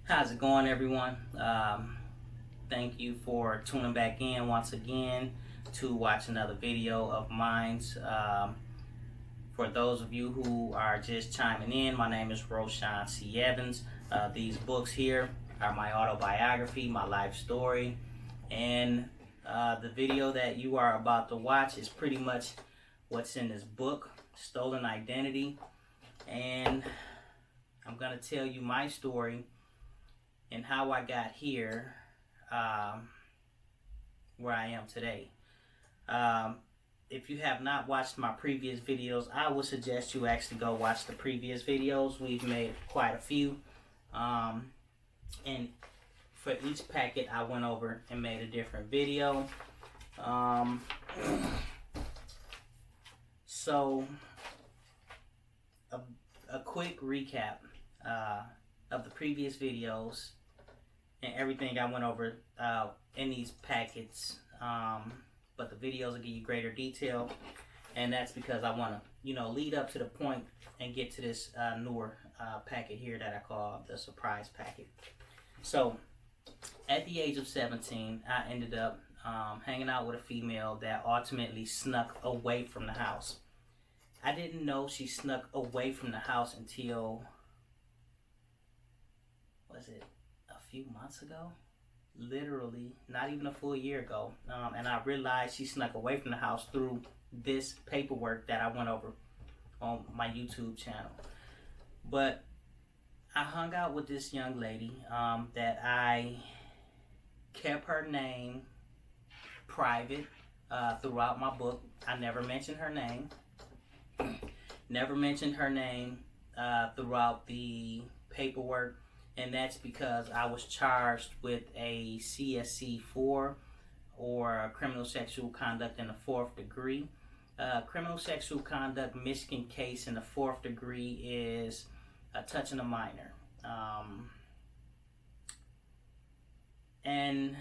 How's it going, everyone? Thank you for tuning back in once again to watch another video of mine. For those of you who are just chiming in, my name is RoShawn C. Evans. These books here are my autobiography, my life story, and the video that you are about to watch is pretty much what's in this book, Stolen Identity. And I'm going to tell you my story and how I got here, where I am today. If you have not watched my previous videos, I would suggest you actually go watch the previous videos. We've made quite a few. And for each packet, I went over and made a different video. So, a quick recap of the previous videos and everything I went over in these packets. But the videos will give you greater detail, and that's because I want to, lead up to the point and get to this newer packet here that I call the surprise packet. So, at the age of 17, I ended up hanging out with a female that ultimately snuck away from the house. I didn't know she snuck away from the house until, was it a few months ago? Literally, not even a full year ago. And I realized she snuck away from the house through this paperwork that I went over on my YouTube channel. But I hung out with this young lady that I kept her name private throughout my book. I never mentioned her name. Never mentioned her name throughout the paperwork. And that's because I was charged with a CSC 4 or criminal sexual conduct in the 4th degree. Criminal sexual conduct Michigan case in the 4th degree is touching a minor. And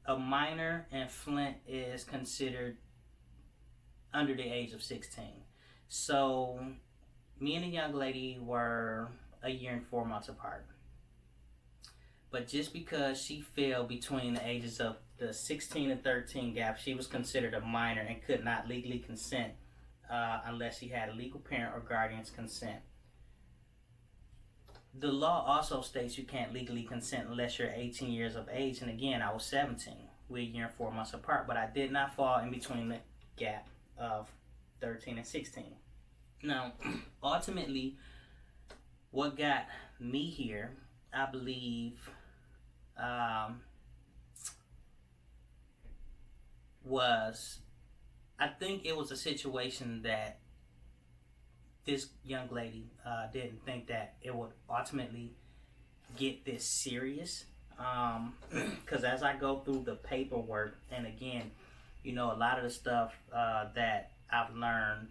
a minor in Flint is considered under the age of 16. So me and the young lady were a year and 4 months apart. But just because she fell between the ages of the 16 and 13 gap, she was considered a minor and could not legally consent unless she had a legal parent or guardian's consent. The law also states you can't legally consent unless you're 18 years of age. And again, I was 17. We're a year and 4 months apart, but I did not fall in between the gap of 13 and 16. Now, ultimately, what got me here, I believe, I think it was a situation that this young lady didn't think that it would ultimately get this serious. Because as I go through the paperwork, and again, a lot of the stuff that I've learned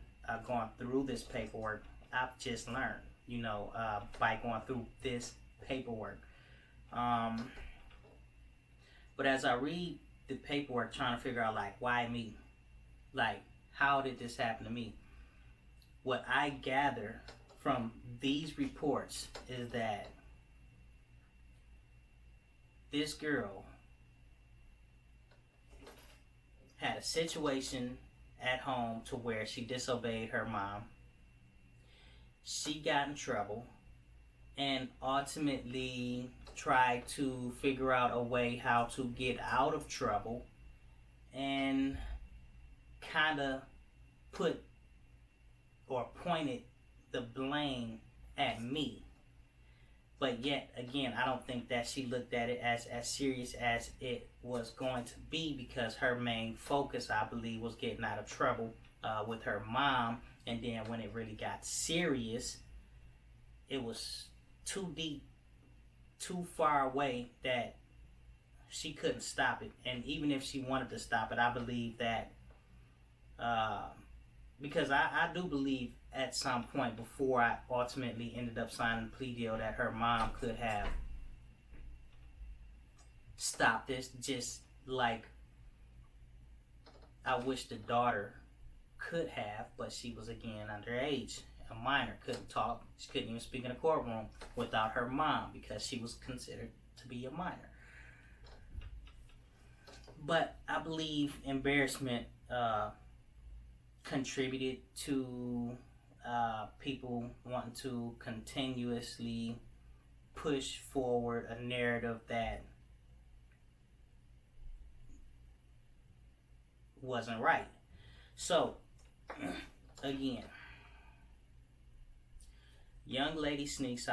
going through this paperwork, I've just learned, by going through this paperwork. But as I read the paperwork, trying to figure out, why me? How did this happen to me? What I gather from these reports is that this girl had a situation at home to where she disobeyed her mom. She got in trouble and ultimately tried to figure out a way how to get out of trouble, and kind of put or pointed the blame at me. But yet again, I don't think that she looked at it as serious as it was going to be, because her main focus, I believe, was getting out of trouble with her mom. And then when it really got serious, it was too deep, too far away that she couldn't stop it. And even if she wanted to stop it, I believe that because I do believe at some point before I ultimately ended up signing a plea deal that her mom could have stopped this, just like I wish the daughter could have, but she was again underage. a minor, couldn't talk, she couldn't even speak in a courtroom without her mom because she was considered to be a minor. But I believe embarrassment contributed to people wanting to continuously push forward a narrative that wasn't right. So, again, young lady sneaks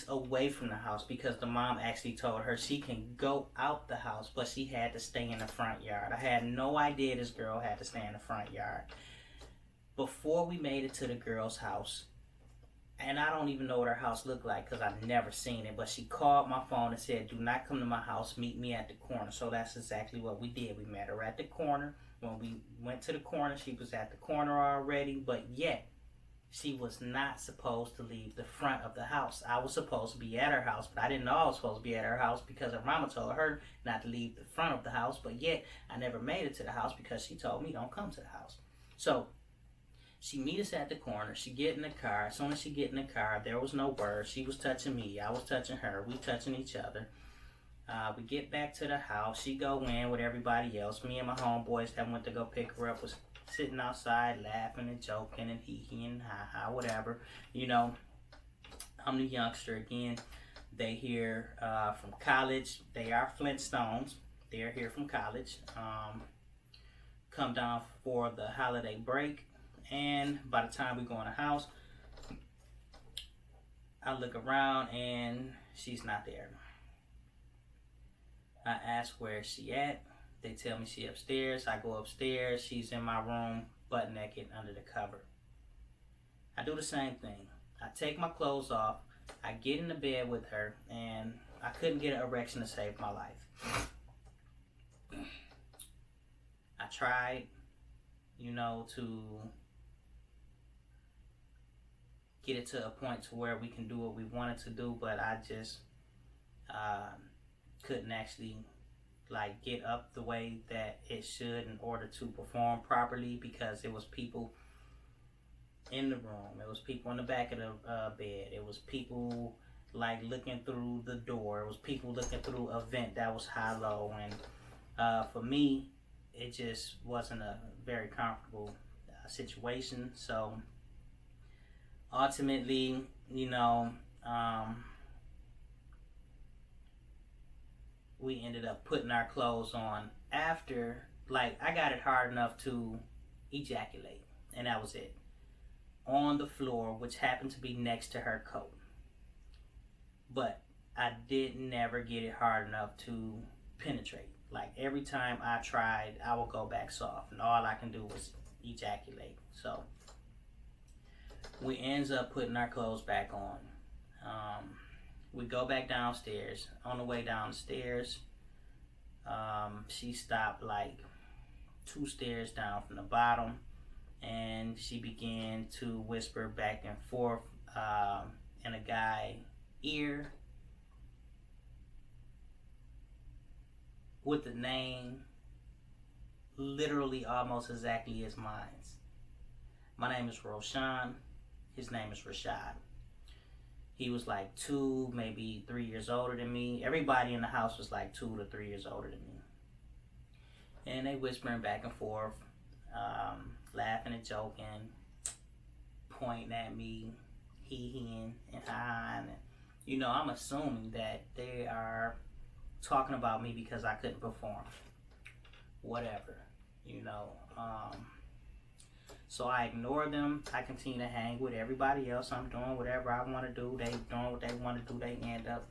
away from the house because the mom actually told her she can go out the house, but she had to stay in the front yard. I had no idea this girl had to stay in the front yard. Before we made it to the girl's house, and I don't even know what her house looked like because I've never seen it, but she called my phone and said, do not come to my house, meet me at the corner. So that's exactly what we did. We met her at the corner. When we went to the corner, she was at the corner already, but yet she was not supposed to leave the front of the house. I was supposed to be at her house, but I didn't know I was supposed to be at her house because her mama told her not to leave the front of the house, but yet I never made it to the house because she told me don't come to the house. So she meet us at the corner. She get in the car. As soon as she get in the car, there was no word. She was touching me. I was touching her. We touching each other. We get back to the house. She go in with everybody else. Me and my homeboys that went to go pick her up was sitting outside laughing and joking and hee-hee and ha-ha, whatever. You know, I'm the youngster again. They here from college. They are Flintstones. They're here from college. Come down for the holiday break. And by the time we go in the house, I look around and she's not there. I ask where is she at. They tell me she upstairs. I go upstairs. She's in my room, butt naked under the cover. I do the same thing. I take my clothes off. I get in the bed with her, and I couldn't get an erection to save my life. I tried, to get it to a point to where we can do what we wanted to do, but I just couldn't actually get up the way that it should in order to perform properly because it was people in the room. It was people in the back of the bed. It was people looking through the door. It was people looking through a vent that was high-low, and for me, it just wasn't a very comfortable situation. So ultimately, we ended up putting our clothes on after, I got it hard enough to ejaculate, and that was it. On the floor, which happened to be next to her coat. But I did never get it hard enough to penetrate. Every time I tried, I would go back soft, and all I can do was ejaculate. So we ends up putting our clothes back on. We go back downstairs. On the way down the stairs, she stopped 2 stairs down from the bottom, and she began to whisper back and forth in a guy's ear with the name literally almost exactly as mine. My name is RoShawn. His name is Rashad. He was 2, maybe 3 years older than me. Everybody in the house was 2 to 3 years older than me. And they whispering back and forth, laughing and joking, pointing at me, hee-heeing and ha-haing. I'm assuming that they are talking about me because I couldn't perform. Whatever, So I ignore them. I continue to hang with everybody else. I'm doing whatever I want to do. They doing what they want to do. They end up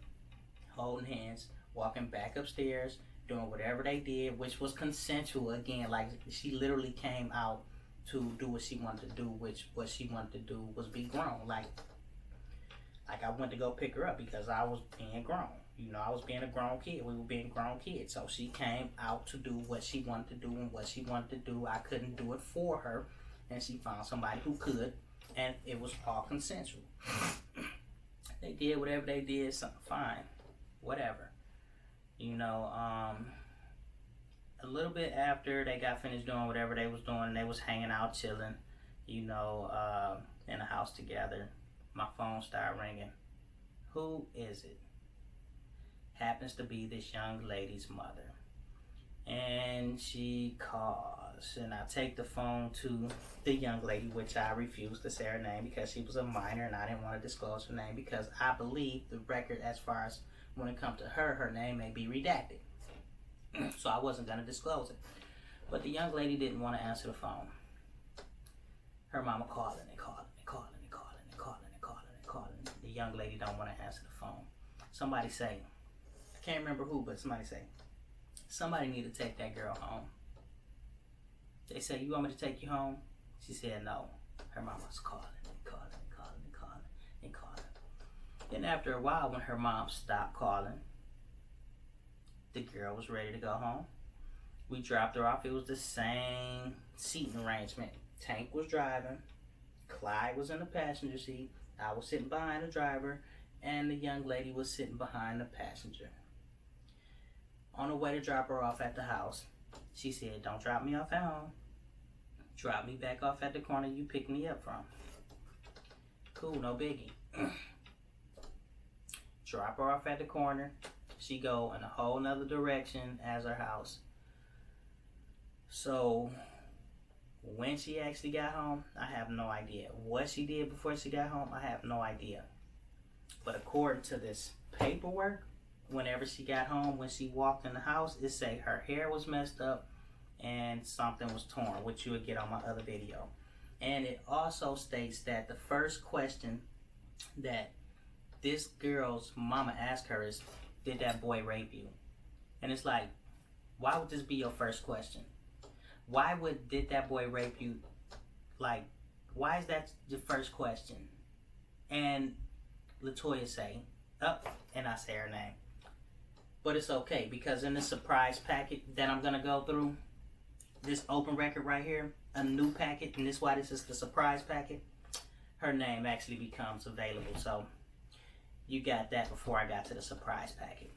holding hands, walking back upstairs, doing whatever they did, which was consensual. Again, she literally came out to do what she wanted to do, which what she wanted to do was be grown. I went to go pick her up because I was being grown. I was being a grown kid. We were being grown kids. So she came out to do what she wanted to do, and what she wanted to do, I couldn't do it for her. And she found somebody who could, and it was all consensual. They did whatever they did, fine, whatever. A little bit after they got finished doing whatever they was doing, and they was hanging out, chilling, in the house together. My phone started ringing. Who is it? Happens to be this young lady's mother. And she calls, and I take the phone to the young lady, which I refused to say her name because she was a minor and I didn't want to disclose her name because I believe the record, as far as when it comes to her name may be redacted. So I wasn't going to disclose it. But the young lady didn't want to answer the phone. Her mama calling and calling and calling and calling and calling and calling and calling. The young lady don't want to answer the phone. Somebody say, I can't remember who, but somebody say, somebody need to take that girl home. They say, you want me to take you home? She said no. Her mom was calling and calling and calling and calling and calling. Then after a while, when her mom stopped calling, the girl was ready to go home. We dropped her off. It was the same seating arrangement. Tank was driving. Clyde was in the passenger seat. I was sitting behind the driver, and the young lady was sitting behind the passenger. On the way to drop her off at the house, she said, don't drop me off at home. Drop me back off at the corner you picked me up from. Cool, no biggie. Drop her off at the corner. She go in a whole nother direction as her house. So when she actually got home, I have no idea. What she did before she got home, I have no idea. But according to this paperwork, whenever she got home, when she walked in the house, it say her hair was messed up and something was torn, which you would get on my other video. And it also states that the first question that this girl's mama asked her is, did that boy rape you? And it's like, why would this be your first question? Why would, did that boy rape you? Like, why is that the first question? And Latoya say, and I say her name. But it's okay, because in the surprise packet that I'm going to go through, this open record right here, a new packet, and this is why this is the surprise packet, her name actually becomes available. So you got that before I got to the surprise packet.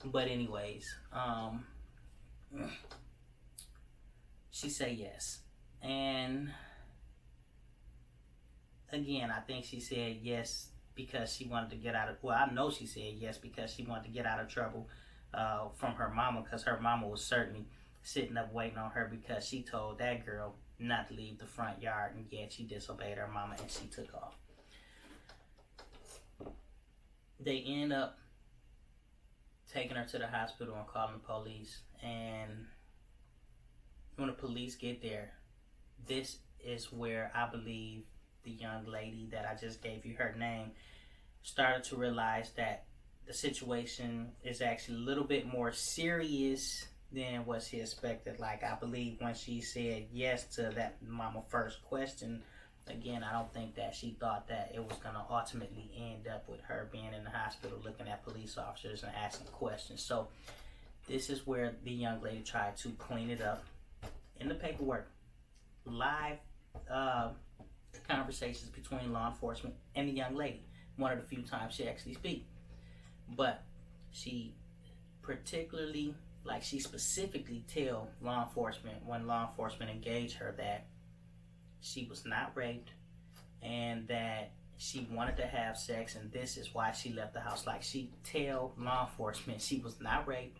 But anyways, she said yes. And again, I think she said yes because she wanted to get out of, well, I know she said yes because she wanted to get out of trouble from her mama, because her mama was certainly sitting up waiting on her because she told that girl not to leave the front yard, and yet she disobeyed her mama and she took off. They end up taking her to the hospital and calling the police, and when the police get there, this is where I believe the young lady that I just gave you her name started to realize that the situation is actually a little bit more serious than what she expected. Like, I believe when she said yes to that mama first question, again, I don't think that she thought that it was going to ultimately end up with her being in the hospital looking at police officers and asking questions. So this is where the young lady tried to clean it up in the paperwork. Live conversations between law enforcement and the young lady. One of the few times she actually speak. But she particularly, like, she specifically tell law enforcement when law enforcement engaged her that she was not raped and that she wanted to have sex, and this is why she left the house. Like, she tell law enforcement she was not raped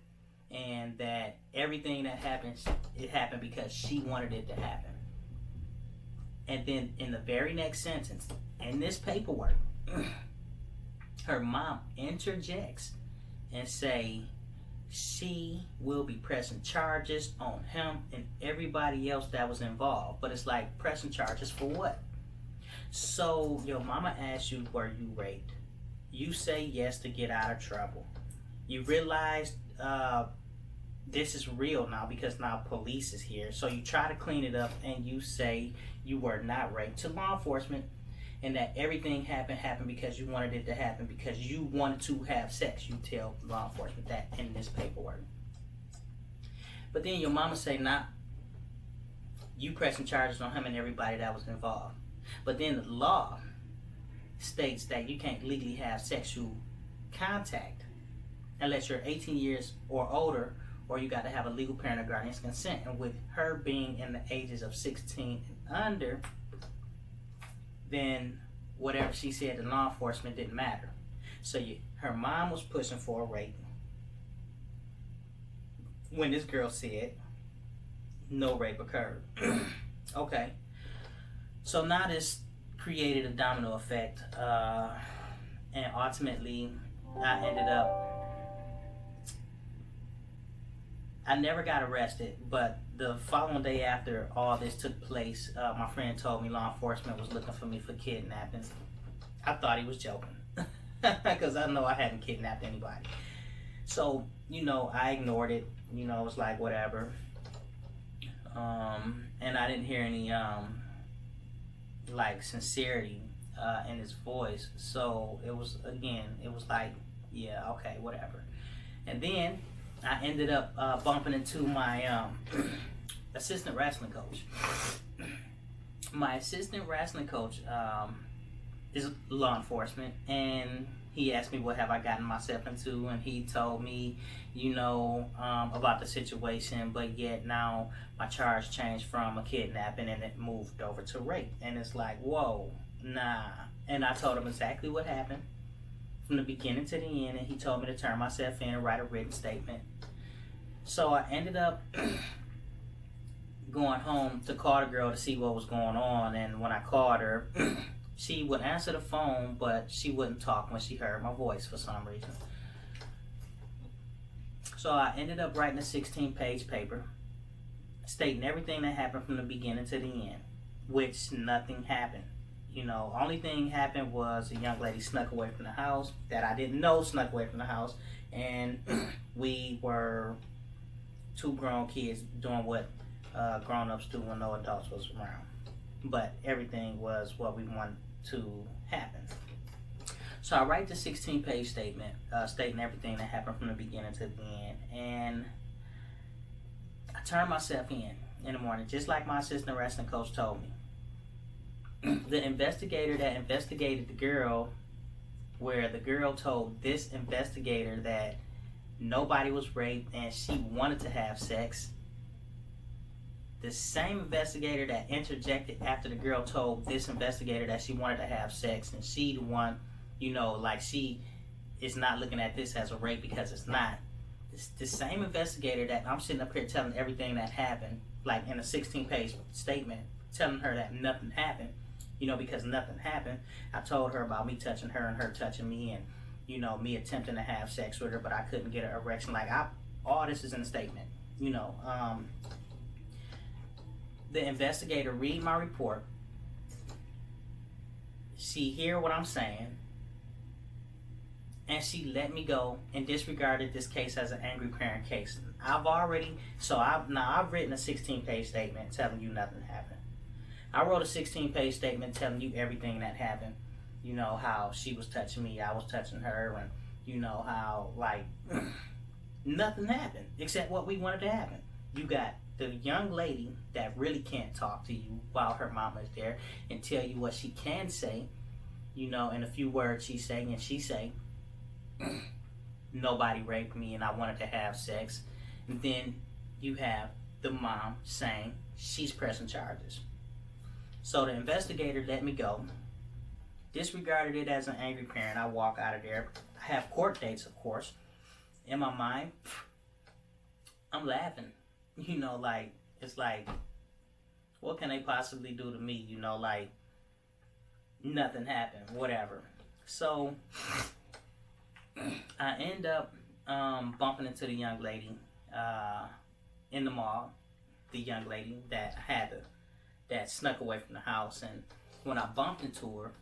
and that everything that happened, it happened because she wanted it to happen. And then in the very next sentence, in this paperwork, her mom interjects and say she will be pressing charges on him and everybody else that was involved. But it's like, pressing charges for what? So your mama asks you, were you raped? You say yes to get out of trouble. You realize this is real now because now police is here. So you try to clean it up and you say you were not raped to law enforcement, and that everything happened because you wanted it to happen, because you wanted to have sex. You tell law enforcement that in this paperwork. But then your mama say, nah, you pressing charges on him and everybody that was involved. But then the law states that you can't legally have sexual contact unless you're 18 years or older, or you got to have a legal parent or guardian's consent. And with her being in the ages of 16 and under, then whatever she said to law enforcement didn't matter. So her mom was pushing for a rape when this girl said no rape occurred. Okay. So now this created a domino effect, and ultimately I never got arrested, but the following day after all this took place, my friend told me law enforcement was looking for me for kidnapping. I thought he was joking, because I know I hadn't kidnapped anybody. So, I ignored it. It was like, whatever. And I didn't hear any, sincerity in his voice. So it was like, yeah, okay, whatever. And then I ended up bumping into my assistant wrestling coach. My assistant wrestling coach is law enforcement, and he asked me what have I gotten myself into, and he told me, about the situation, but yet now my charge changed from a kidnapping and it moved over to rape. And it's like, whoa, nah. And I told him exactly what happened from the beginning to the end, and he told me to turn myself in and write a written statement. So I ended up going home to call the girl to see what was going on, and when I called her, she would answer the phone, but she wouldn't talk when she heard my voice for some reason. So I ended up writing a 16-page paper stating everything that happened from the beginning to the end, which nothing happened. Only thing happened was a young lady snuck away from the house that I didn't know snuck away from the house, and we were two grown kids doing what grown-ups do when no adults was around. But everything was what we wanted to happen. So I write the 16-page statement stating everything that happened from the beginning to the end, and I turn myself in the morning, just like my assistant wrestling coach told me. The investigator that investigated the girl, where the girl told this investigator that nobody was raped and she wanted to have sex, the same investigator that interjected after the girl told this investigator that she wanted to have sex, and she the one, she is not looking at this as a rape because it's not. It's the same investigator that I'm sitting up here telling everything that happened, like in a 16-page statement, telling her that nothing happened, because nothing happened. I told her about me touching her and her touching me, and me attempting to have sex with her, but I couldn't get an erection. All this is in the statement. The investigator read my report. She hear what I'm saying, and she let me go and disregarded this case as an angry parent case. I've written a 16-page statement telling you nothing happened. I wrote a 16-page statement telling you everything that happened. How she was touching me, I was touching her, and how nothing happened except what we wanted to happen. You got the young lady that really can't talk to you while her mama is there and tell you what she can say, in a few words she say, nobody raped me and I wanted to have sex. And then you have the mom saying she's pressing charges. So the investigator let me go, disregarded it as an angry parent. I walk out of there. I have court dates, of course. In my mind, I'm laughing. It's like, what can they possibly do to me? Nothing happened, whatever. So I end up bumping into the young lady in the mall, the young lady that snuck away from the house. And when I bumped into her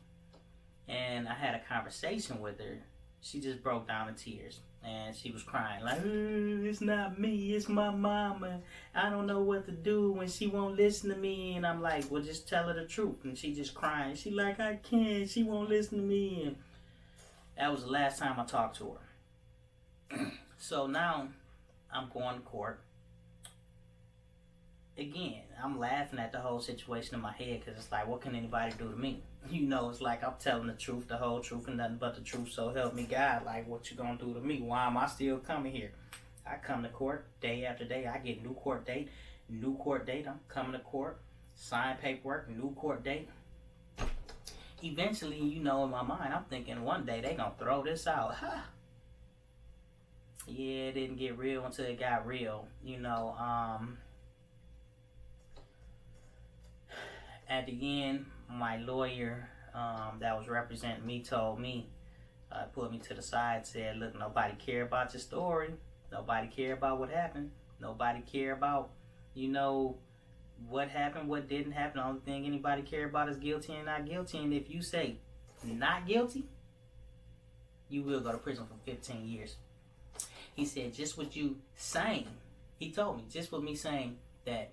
and I had a conversation with her, she just broke down in tears. And she was crying like, it's not me, it's my mama. I don't know what to do when she won't listen to me. And I'm like, well, just tell her the truth. And she just crying. She like, I can't. She won't listen to me. And that was the last time I talked to her. So now I'm going to court. Again, I'm laughing at the whole situation in my head because it's like, what can anybody do to me? It's like I'm telling the truth, the whole truth, and nothing but the truth. So help me God. Like, what you gonna do to me? Why am I still coming here? I come to court day after day. I get new court date. I'm coming to court, sign paperwork, new court date. eventually, you know, in my mind, I'm thinking one day they gonna throw this out. Yeah, it didn't get real until it got real. You know, at the end, my lawyer that was representing me told me, put me to the side, said, "Look, nobody care about your story. Nobody care about what happened. Nobody care about, you know, what happened, what didn't happen. The only thing anybody care about is guilty and not guilty. And if you say not guilty, you will go to prison for 15 years." He said, just with you saying, he told me, just with me saying that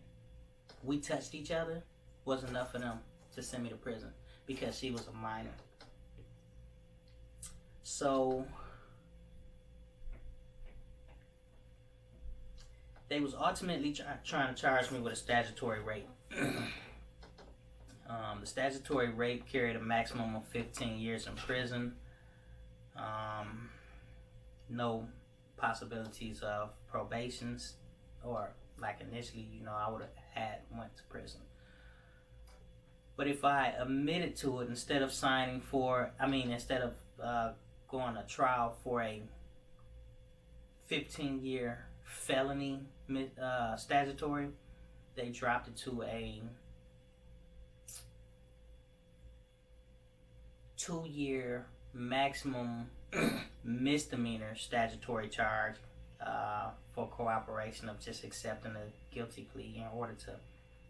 we touched each other was enough for them to send me to prison because she was a minor. So they was ultimately trying to charge me with a statutory rape. The statutory rape carried a maximum of 15 years in prison. No possibilities of probations, or like initially, you know, I would have went to prison. But if I admitted to it instead of instead of going to trial for a 15-year felony statutory, they dropped it to a 2-year maximum misdemeanor statutory charge for cooperation of just accepting a guilty plea in order to,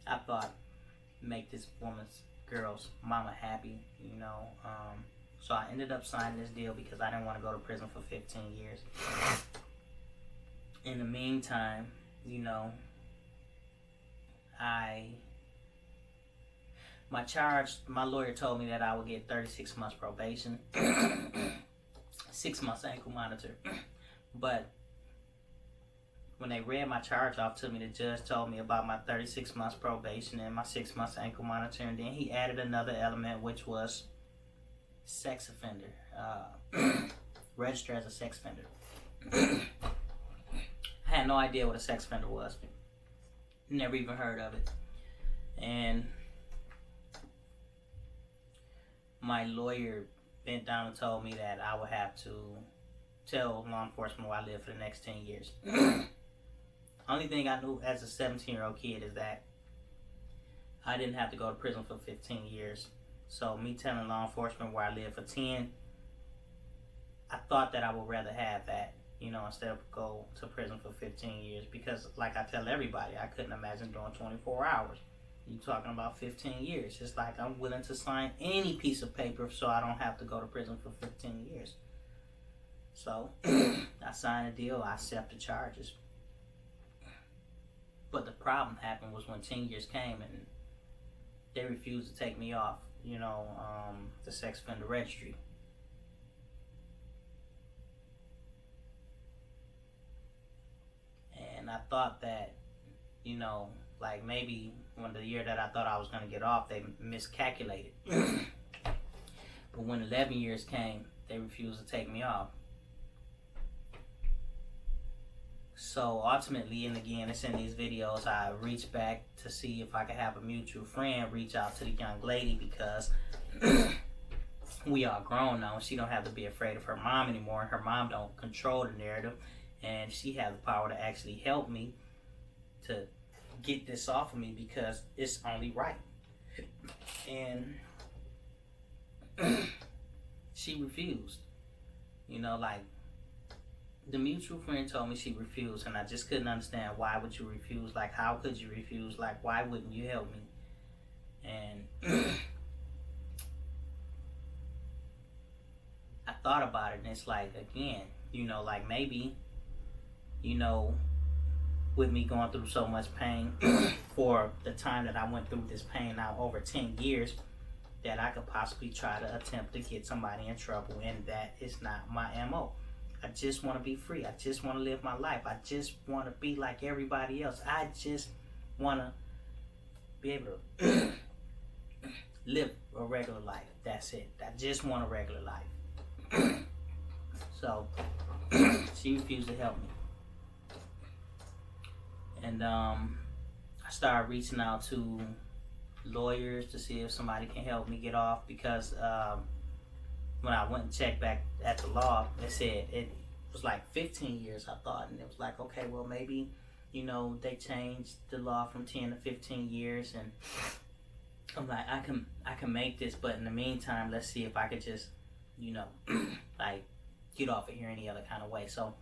I thought, make this girl's mama happy, you know. So I ended up signing this deal because I didn't want to go to prison for 15 years. In the meantime, you know, my lawyer told me that I would get 36 months probation, 6 months ankle monitor. But when they read my charge off to me, the judge told me about my 36 months probation and my 6 months ankle monitor, and then he added another element, which was sex offender, register as a sex offender. I had no idea what a sex offender was. Never even heard of it. And my lawyer bent down and told me that I would have to tell law enforcement where I live for the next 10 years. Only thing I knew as a 17-year-old kid is that I didn't have to go to prison for 15 years. So me telling law enforcement where I live for 10, I thought that I would rather have that, you know, instead of go to prison for 15 years. Because like I tell everybody, I couldn't imagine doing 24 hours. You talking about 15 years. It's like I'm willing to sign any piece of paper so I don't have to go to prison for 15 years. So I signed a deal. I accept the charges. But the problem happened was when 10 years came and they refused to take me off, you know, the sex offender registry. And I thought that, you know, like maybe when the year that I thought I was going to get off, they miscalculated. But when 11 years came, they refused to take me off. So ultimately, and again, it's in these videos, I reached back to see if I could have a mutual friend reach out to the young lady, because we are grown now and she don't have to be afraid of her mom anymore. Her mom don't control the narrative, and she has the power to actually help me to get this off of me because it's only right. And she refused. You know, like, the mutual friend told me she refused, and I just couldn't understand, why would you refuse? Like, how could you refuse? Like, why wouldn't you help me? And I thought about it, and it's like, again, you know, like maybe, you know, with me going through so much pain for the time that I went through this pain now over 10 years, that I could possibly try to attempt to get somebody in trouble, and that is not my MO. I just want to be free. I just want to live my life. I just want to be like everybody else. I just want to be able to live a regular life. That's it. I just want a regular life. So she refused to help me. And I started reaching out to lawyers to see if somebody can help me get off, because when I went and checked back at the law, it said it was like 15 years, I thought. And it was like, okay, well, maybe, they changed the law from 10 to 15 years. And I'm like, I can make this, but in the meantime, let's see if I could just, like, get off of here any other kind of way. So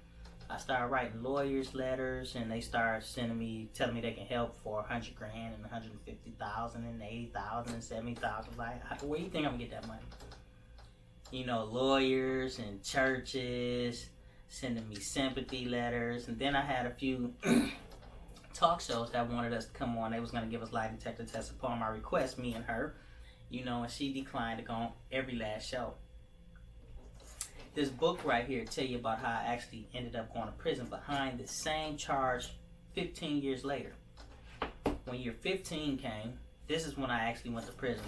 I started writing lawyers letters, and they started telling me they can help for $100,000 and $150,000 and $80,000 and $70,000. Like, where you think I'm gonna get that money? Lawyers and churches sending me sympathy letters, and then I had a few talk shows that wanted us to come on. They was gonna give us lie detector tests upon my request, me and her, and she declined to go on every last show. This book right here tell you about how I actually ended up going to prison behind the same charge 15 years later. When year 15 came, this is when I actually went to prison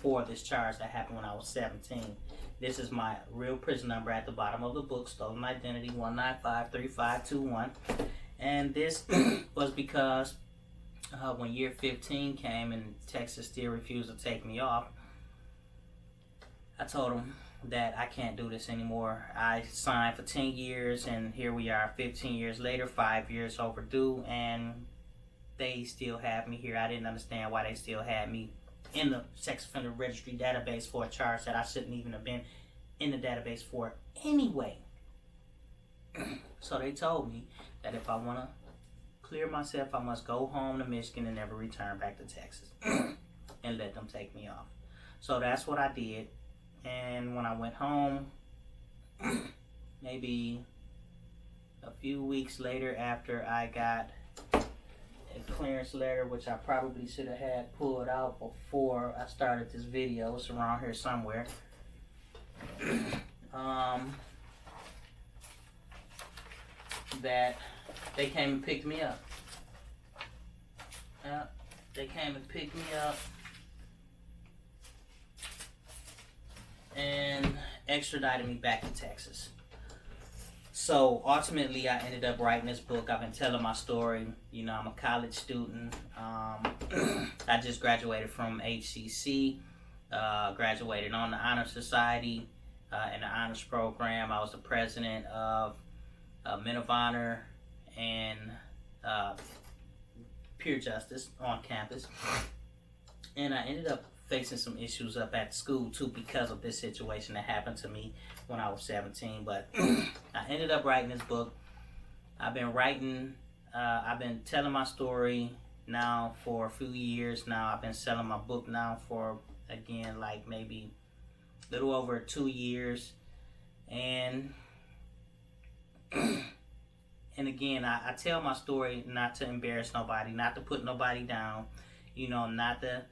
for this charge that happened when I was 17. This is my real prison number at the bottom of the book, stolen identity 1953521. And this was because when year 15 came and Texas still refused to take me off, I told them that I can't do this anymore. I signed for 10 years, and here we are 15 years later, 5 years overdue, and they still have me here. I didn't understand why they still had me in the sex offender registry database for a charge that I shouldn't even have been in the database for anyway. So they told me that if I want to clear myself, I must go home to Michigan and never return back to Texas and let them take me off. So that's what I did. And when I went home, maybe a few weeks later, after I got a clearance letter, which I probably should have had pulled out before I started this video, it's around here somewhere, that they came and picked me up. They came and picked me up and extradited me back to Texas. So ultimately, I ended up writing this book. I've been telling my story. I'm a college student. I just graduated from HCC, graduated on the Honor Society in the honors program. I was the president of Men of Honor and Pure Justice on campus. And I ended up facing some issues up at school too because of this situation that happened to me when I was 17. But I ended up writing this book. I've been telling my story now for a few years now. I've been selling my book now for, again, like maybe a little over 2 years. And again, I tell my story not to embarrass nobody, not to put nobody down, not to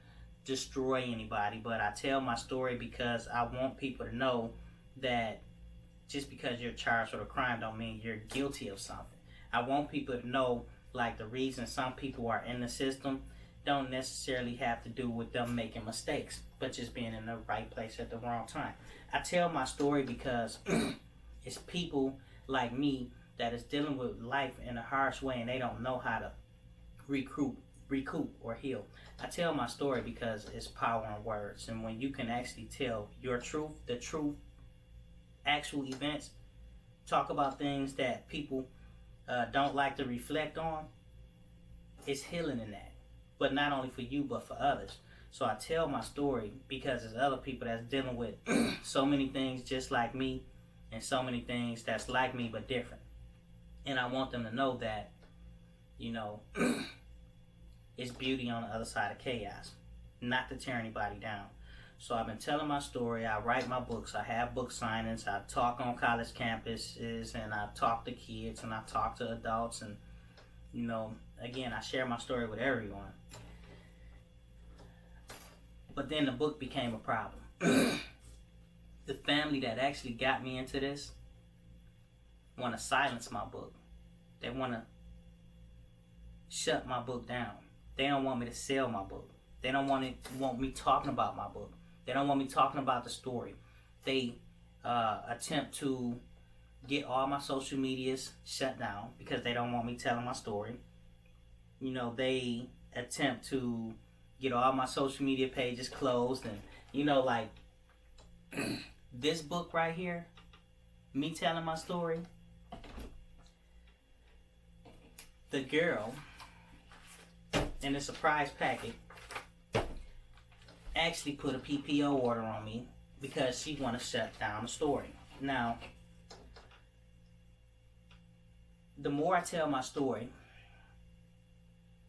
destroy anybody, but I tell my story because I want people to know that just because you're charged with a crime don't mean you're guilty of something. I want people to know, like, the reason some people are in the system don't necessarily have to do with them making mistakes, but just being in the right place at the wrong time. I tell my story because it's people like me that is dealing with life in a harsh way and they don't know how to recoup or heal. I tell my story because it's power in words, and when you can actually tell your truth, the truth, actual events, talk about things that people don't like to reflect on, it's healing in that. But not only for you, but for others. So I tell my story because there's other people that's dealing with so many things just like me, and so many things that's like me but different. And I want them to know that, it's beauty on the other side of chaos, not to tear anybody down. So I've been telling my story. I write my books. I have book signings. I talk on college campuses, and I talk to kids, and I talk to adults, and again, I share my story with everyone. But then the book became a problem. The family that actually got me into this want to silence my book. They want to shut my book down. They don't want me to sell my book. They don't want me talking about my book. They don't want me talking about the story. They attempt to get all my social medias shut down because they don't want me telling my story. They attempt to get all my social media pages closed, and you know, like this book right here, me telling my story. The girl in the surprise packet actually put a PPO order on me because she want to shut down the story. Now, the more I tell my story,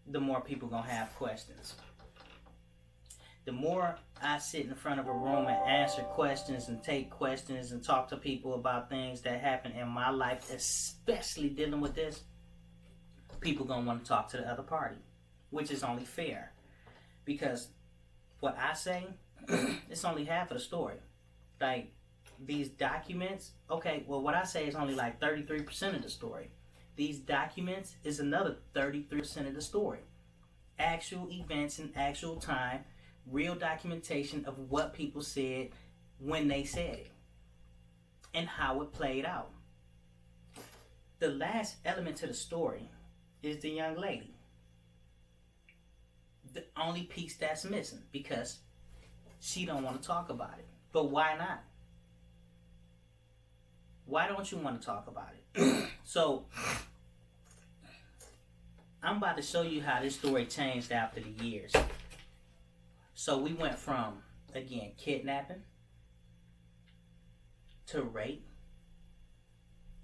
the more people gonna have questions. The more I sit in front of a room and answer questions and take questions and talk to people about things that happen in my life, especially dealing with this, people gonna want to talk to the other party, which is only fair. Because what I say, it's only half of the story. Like, these documents, okay, well, what I say is only like 33% of the story. These documents is another 33% of the story. Actual events in actual time, real documentation of what people said when they said it, and how it played out. The last element to the story is the young lady. The only piece that's missing, because she don't want to talk about it. But why not? Why don't you want to talk about it? So, I'm about to show you how this story changed after the years. So we went from, again, kidnapping to rape.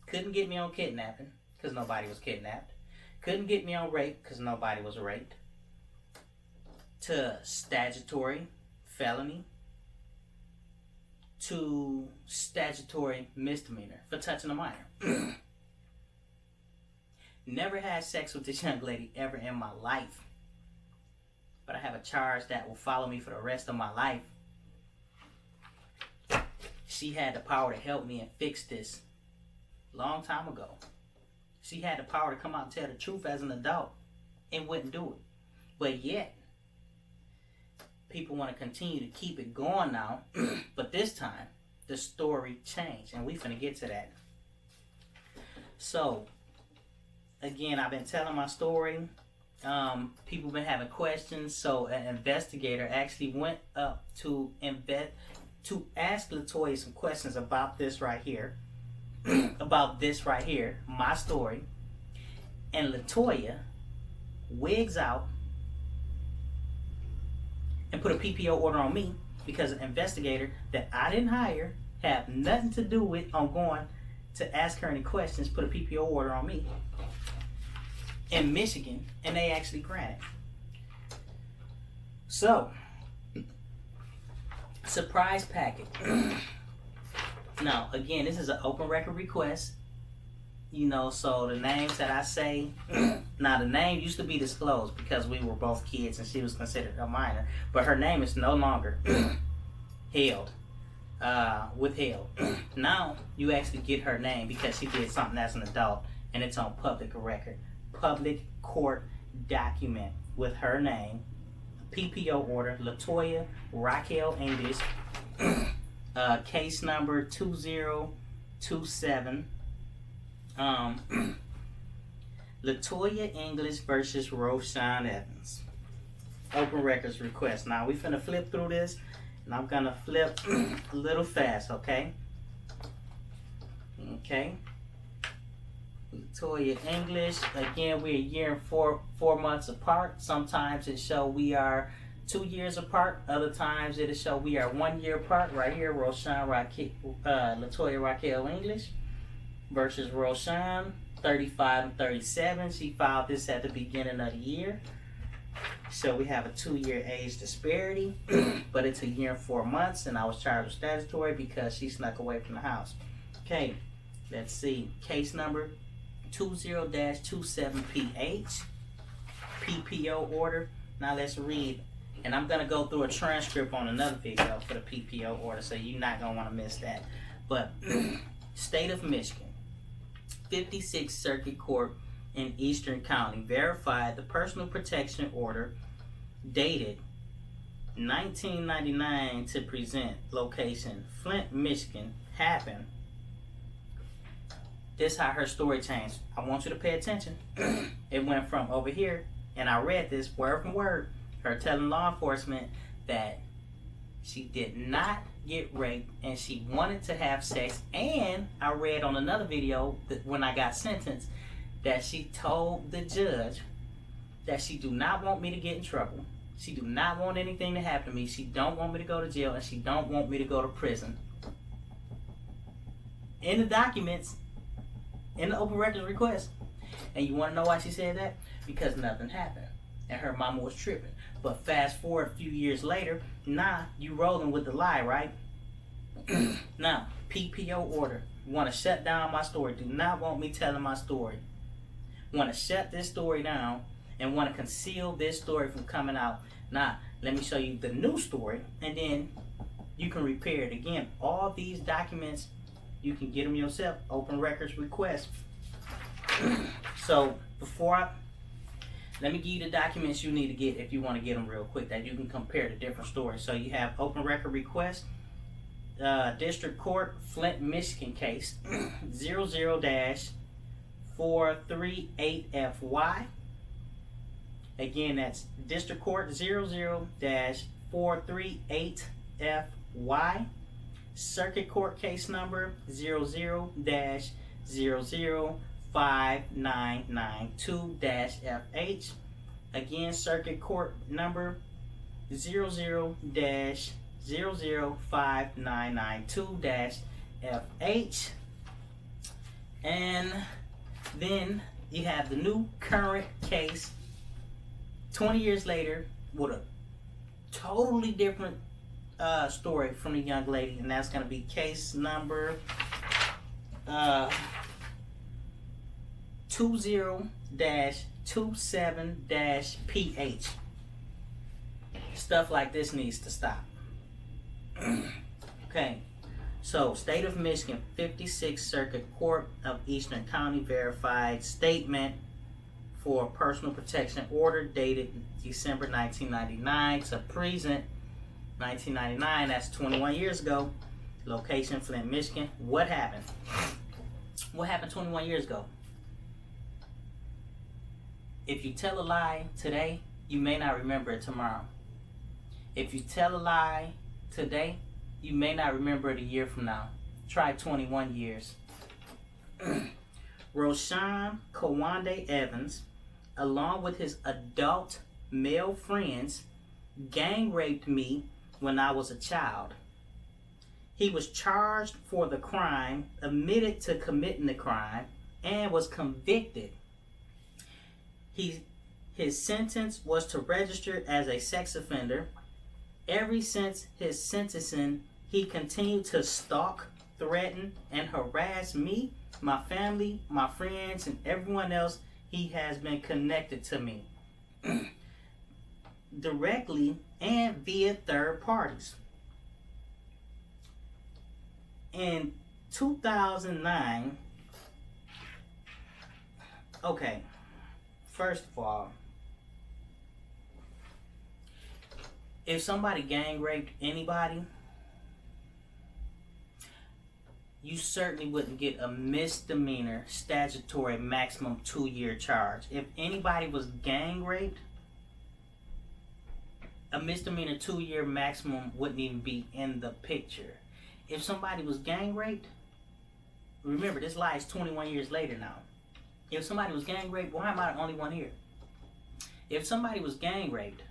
Couldn't get me on kidnapping because nobody was kidnapped. Couldn't get me on rape because nobody was raped. To statutory felony. To statutory misdemeanor for touching a minor. Never had sex with this young lady ever in my life. But I have a charge that will follow me for the rest of my life. She had the power to help me and fix this long time ago. She had the power to come out and tell the truth as an adult and wouldn't do it. But yet, people want to continue to keep it going now. But this time, the story changed. And we finna get to that. So, again, I've been telling my story. People been having questions. So, an investigator actually went up to ask Latoya some questions about this right here. About this right here, my story. And Latoya wigs out and put a PPO order on me because an investigator that I didn't hire, have nothing to do with on going to ask her any questions, put a PPO order on me in Michigan, and they actually granted. So, surprise packet. Now, again, this is an open record request. You know, so the names that I say, now the name used to be disclosed because we were both kids and she was considered a minor, but her name is no longer withheld. Now you actually get her name because she did something as an adult, and it's on public record, public court document with her name, PPO order, Latoya Raquel English, case number 2027. Latoya English versus RoShawn Evans. Open records request. Now we finna flip through this, and I'm gonna flip a little fast, okay? Okay. Latoya English. Again, we're a year and four months apart. Sometimes it show we are 2 years apart. Other times it'll show we are 1 year apart. Right here, Latoya Raquel English versus RoShawn, 35 and 37. She filed this at the beginning of the year. So we have a 2-year age disparity, but it's a year and 4 months, and I was charged with statutory because she snuck away from the house. Okay, let's see. Case number 20-27PH, PPO order. Now let's read. And I'm going to go through a transcript on another video for the PPO order, so you're not going to want to miss that. But, State of Michigan, 56th Circuit Court in Eastern County verified the personal protection order dated 1999 to present location Flint, Michigan happened. This is how her story changed. I want you to pay attention. It went from over here, and I read this word from word. Her telling law enforcement that she did not get raped and she wanted to have sex. And I read on another video that when I got sentenced that she told the judge that she do not want me to get in trouble. She do not want anything to happen to me. She don't want me to go to jail and she don't want me to go to prison. In the documents, in the open records request. And you want to know why she said that? Because nothing happened. And her mama was tripping. But fast forward a few years later, you rolling with the lie, right? Now, PPO order. Want to shut down my story. Do not want me telling my story. Want to shut this story down and want to conceal this story from coming out. Now, let me show you the new story and then you can repair it. Again, all these documents, you can get them yourself. Open records request. So, let me give you the documents you need to get if you want to get them real quick, that you can compare the different stories. So you have open record request, District Court, Flint, Michigan case, 00-438FY. Again, that's District Court, 00-438FY. Circuit Court case number, 00-005992-FH. Again, Circuit Court number 00-005992-FH. And then you have the new current case 20 years later with a totally different story from the young lady, and that's going to be case number 20-27-PH. Stuff like this needs to stop. Okay, so State of Michigan, 56th Circuit Court of Eastern County, verified statement for personal protection order dated December 1999 to present 1999. That's 21 years ago. Location, Flint, Michigan. What happened? What happened 21 years ago? If you tell a lie today, you may not remember it tomorrow. If you tell a lie today, you may not remember it a year from now. Try 21 years. RoShawn Kawande Evans, along with his adult male friends, gang raped me when I was a child. He was charged for the crime, admitted to committing the crime, and was convicted. His sentence was to register as a sex offender. Ever since his sentencing, he continued to stalk, threaten, and harass me, my family, my friends, and everyone else he has been connected to me. Directly and via third parties. In 2009, okay, first of all, if somebody gang raped anybody, you certainly wouldn't get a misdemeanor statutory maximum 2-year charge. If anybody was gang raped, a misdemeanor 2-year maximum wouldn't even be in the picture. If somebody was gang raped, remember this lie is 21 years later now. If somebody was gang raped, why am I the only one here? If somebody was gang raped,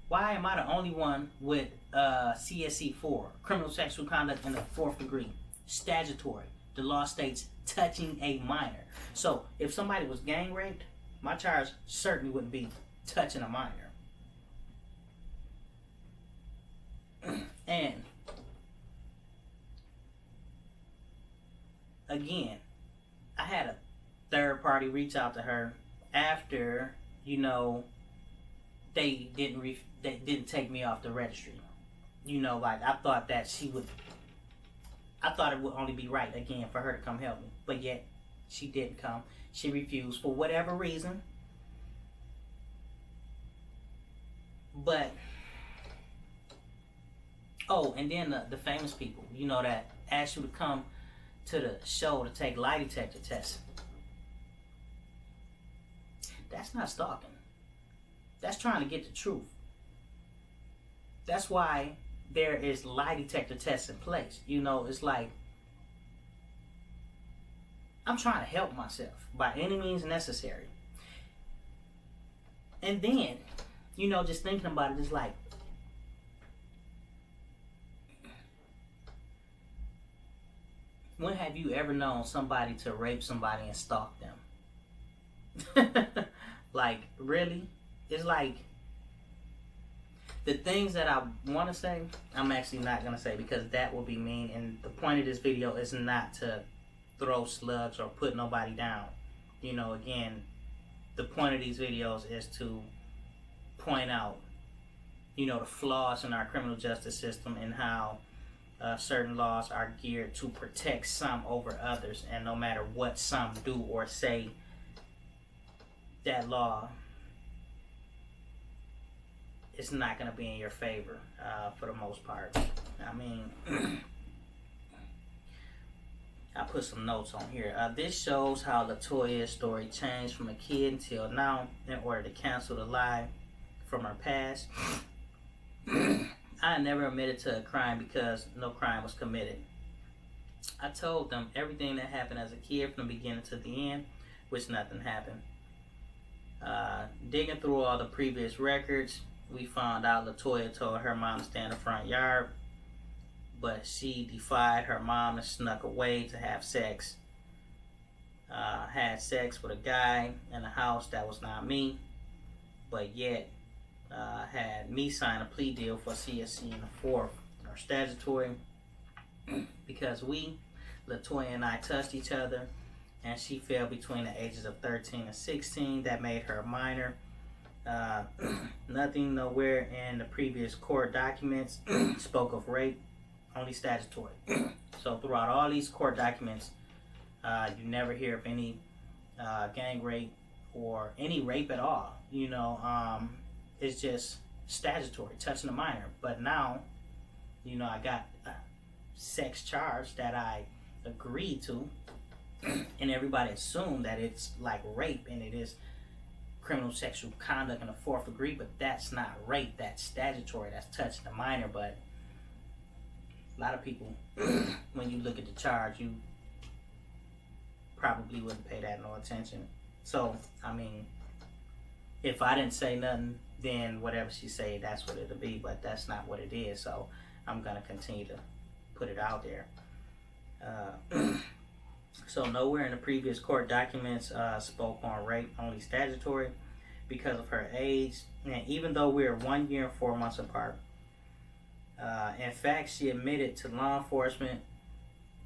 why am I the only one with CSE 4, criminal sexual conduct in the 4th degree? Statutory. The law states touching a minor. So if somebody was gang raped, my charge certainly wouldn't be touching a minor. And again, I had a third party reach out to her after, they didn't take me off the registry. I thought that I thought it would only be right, again, for her to come help me. But yet, she didn't come. She refused for whatever reason. But, and then the famous people, that asked you to come to the show to take lie detector tests. That's not stalking. That's trying to get the truth. That's why there is lie detector tests in place. You know, it's like, I'm trying to help myself by any means necessary. And then, you know, just thinking about it is like, when have you ever known somebody to rape somebody and stalk them? Like, really? It's like, the things that I want to say, I'm actually not going to say, because that will be mean. And the point of this video is not to throw slugs or put nobody down. You know, again, the point of these videos is to point out, you know, the flaws in our criminal justice system and how certain laws are geared to protect some over others. And no matter what some do or say, that law is not going to be in your favor for the most part. I mean, I put some notes on here. This shows how Latoya's story changed from a kid until now in order to cancel the lie from her past. I never admitted to a crime because no crime was committed. I told them everything that happened as a kid from the beginning to the end, which nothing happened. Digging through all the previous records, we found out Latoya told her mom to stay in the front yard, but she defied her mom and snuck away to have sex. Had sex with a guy in a house that was not me, but yet had me sign a plea deal for CSC in the fourth, or statutory, because Latoya and I touched each other, and she fell between the ages of 13 and 16. That made her a minor. Nothing nowhere in the previous court documents spoke of rape, only statutory. So throughout all these court documents, you never hear of any gang rape or any rape at all. You know, it's just statutory, touching a minor. But now, you know, I got a sex charge that I agreed to, and everybody assumed that it's like rape, and it is criminal sexual conduct in the fourth degree, but that's not rape, that's statutory, that's touching a minor. But a lot of people, when you look at the charge, you probably wouldn't pay that no attention. So, I mean, if I didn't say nothing, then whatever she say, that's what it'll be, but that's not what it is. So I'm gonna continue to put it out there. So nowhere in the previous court documents spoke on rape, only statutory, because of her age. And even though we're 1 year and 4 months apart, in fact, she admitted to law enforcement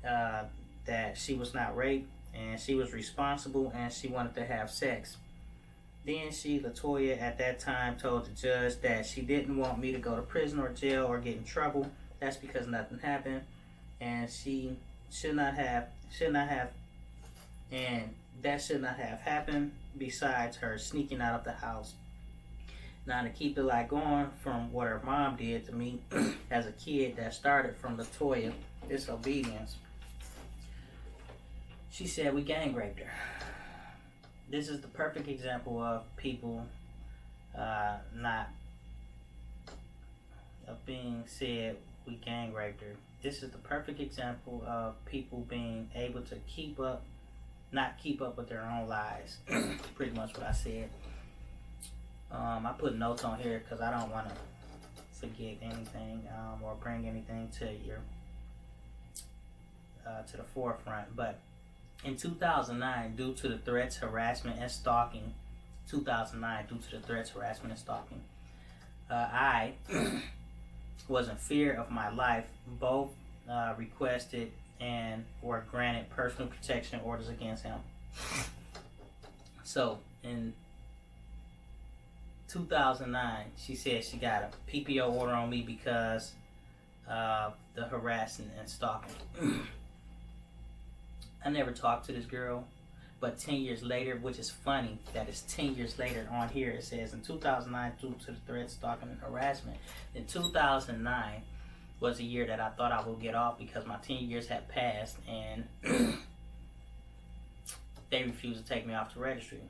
that she was not raped, and she was responsible, and she wanted to have sex. Then Latoya, at that time, told the judge that she didn't want me to go to prison or jail or get in trouble. That's because nothing happened, and she should not have, and that should not have happened. Besides her sneaking out of the house. Now, to keep the lie going from what her mom did to me as a kid, that started from Latoya disobedience. She said we gang raped her. This is the perfect example of people not of being said we gang raped her. This is the perfect example of people being able to not keep up with their own lies. Pretty much what I said. I put notes on here because I don't want to forget anything or bring anything to the forefront. But in 2009, due to the threats, harassment, and stalking, I was in fear of my life. Both requested and were granted personal protection orders against him. So in 2009, she said she got a PPO order on me because of the harassing and stalking. I never talked to this girl, but 10 years later, which is funny that it's 10 years later on here, it says in 2009, due to the threats, stalking, and harassment. In 2009 was a year that I thought I would get off because my 10 years had passed, and they refused to take me off the registry.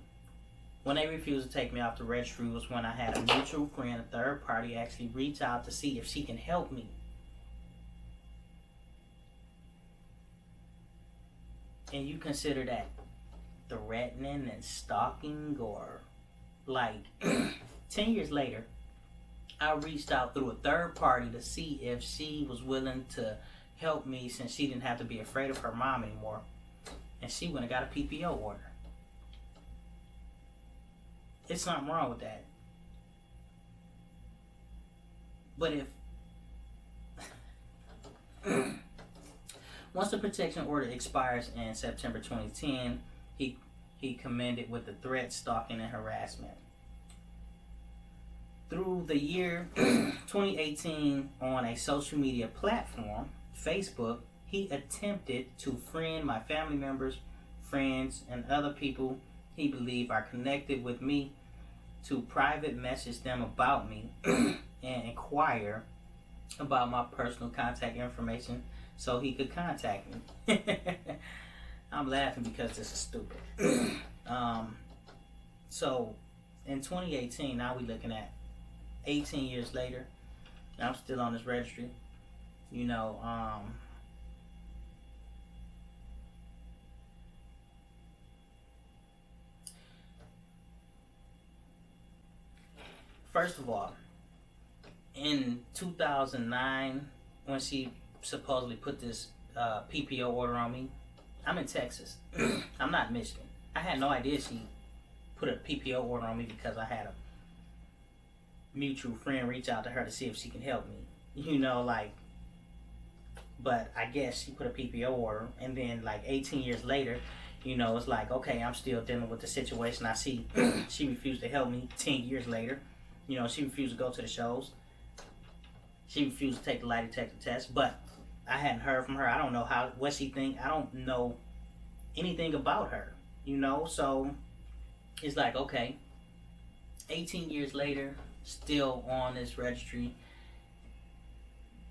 When they refused to take me off the registry was when I had a mutual friend, a third party, actually reach out to see if she can help me. And you consider that threatening and stalking, or like 10 years later, I reached out through a third party to see if she was willing to help me since she didn't have to be afraid of her mom anymore. And she went and got a PPO order. It's something wrong with that. But if once the protection order expires in September 2010, he commended with the threat, stalking, and harassment. Through the year 2018, on a social media platform, Facebook, he attempted to friend my family members, friends, and other people he believed are connected with me, to private message them about me and inquire about my personal contact information so he could contact me. I'm laughing because this is stupid. So in 2018, now we looking at 18 years later, I'm still on this registry. You know, first of all, in 2009, when she supposedly put this PPO order on me, I'm in Texas. I'm not in Michigan. I had no idea she put a PPO order on me because I had a mutual friend reach out to her to see if she can help me. You know, like, but I guess she put a PPO order, and then like 18 years later, you know, it's like, okay, I'm still dealing with the situation. I see she refused to help me 10 years later. You know, she refused to go to the shows. She refused to take the lie detector test, but I hadn't heard from her. I don't know what she think. I don't know anything about her, you know? So it's like, okay, 18 years later, still on this registry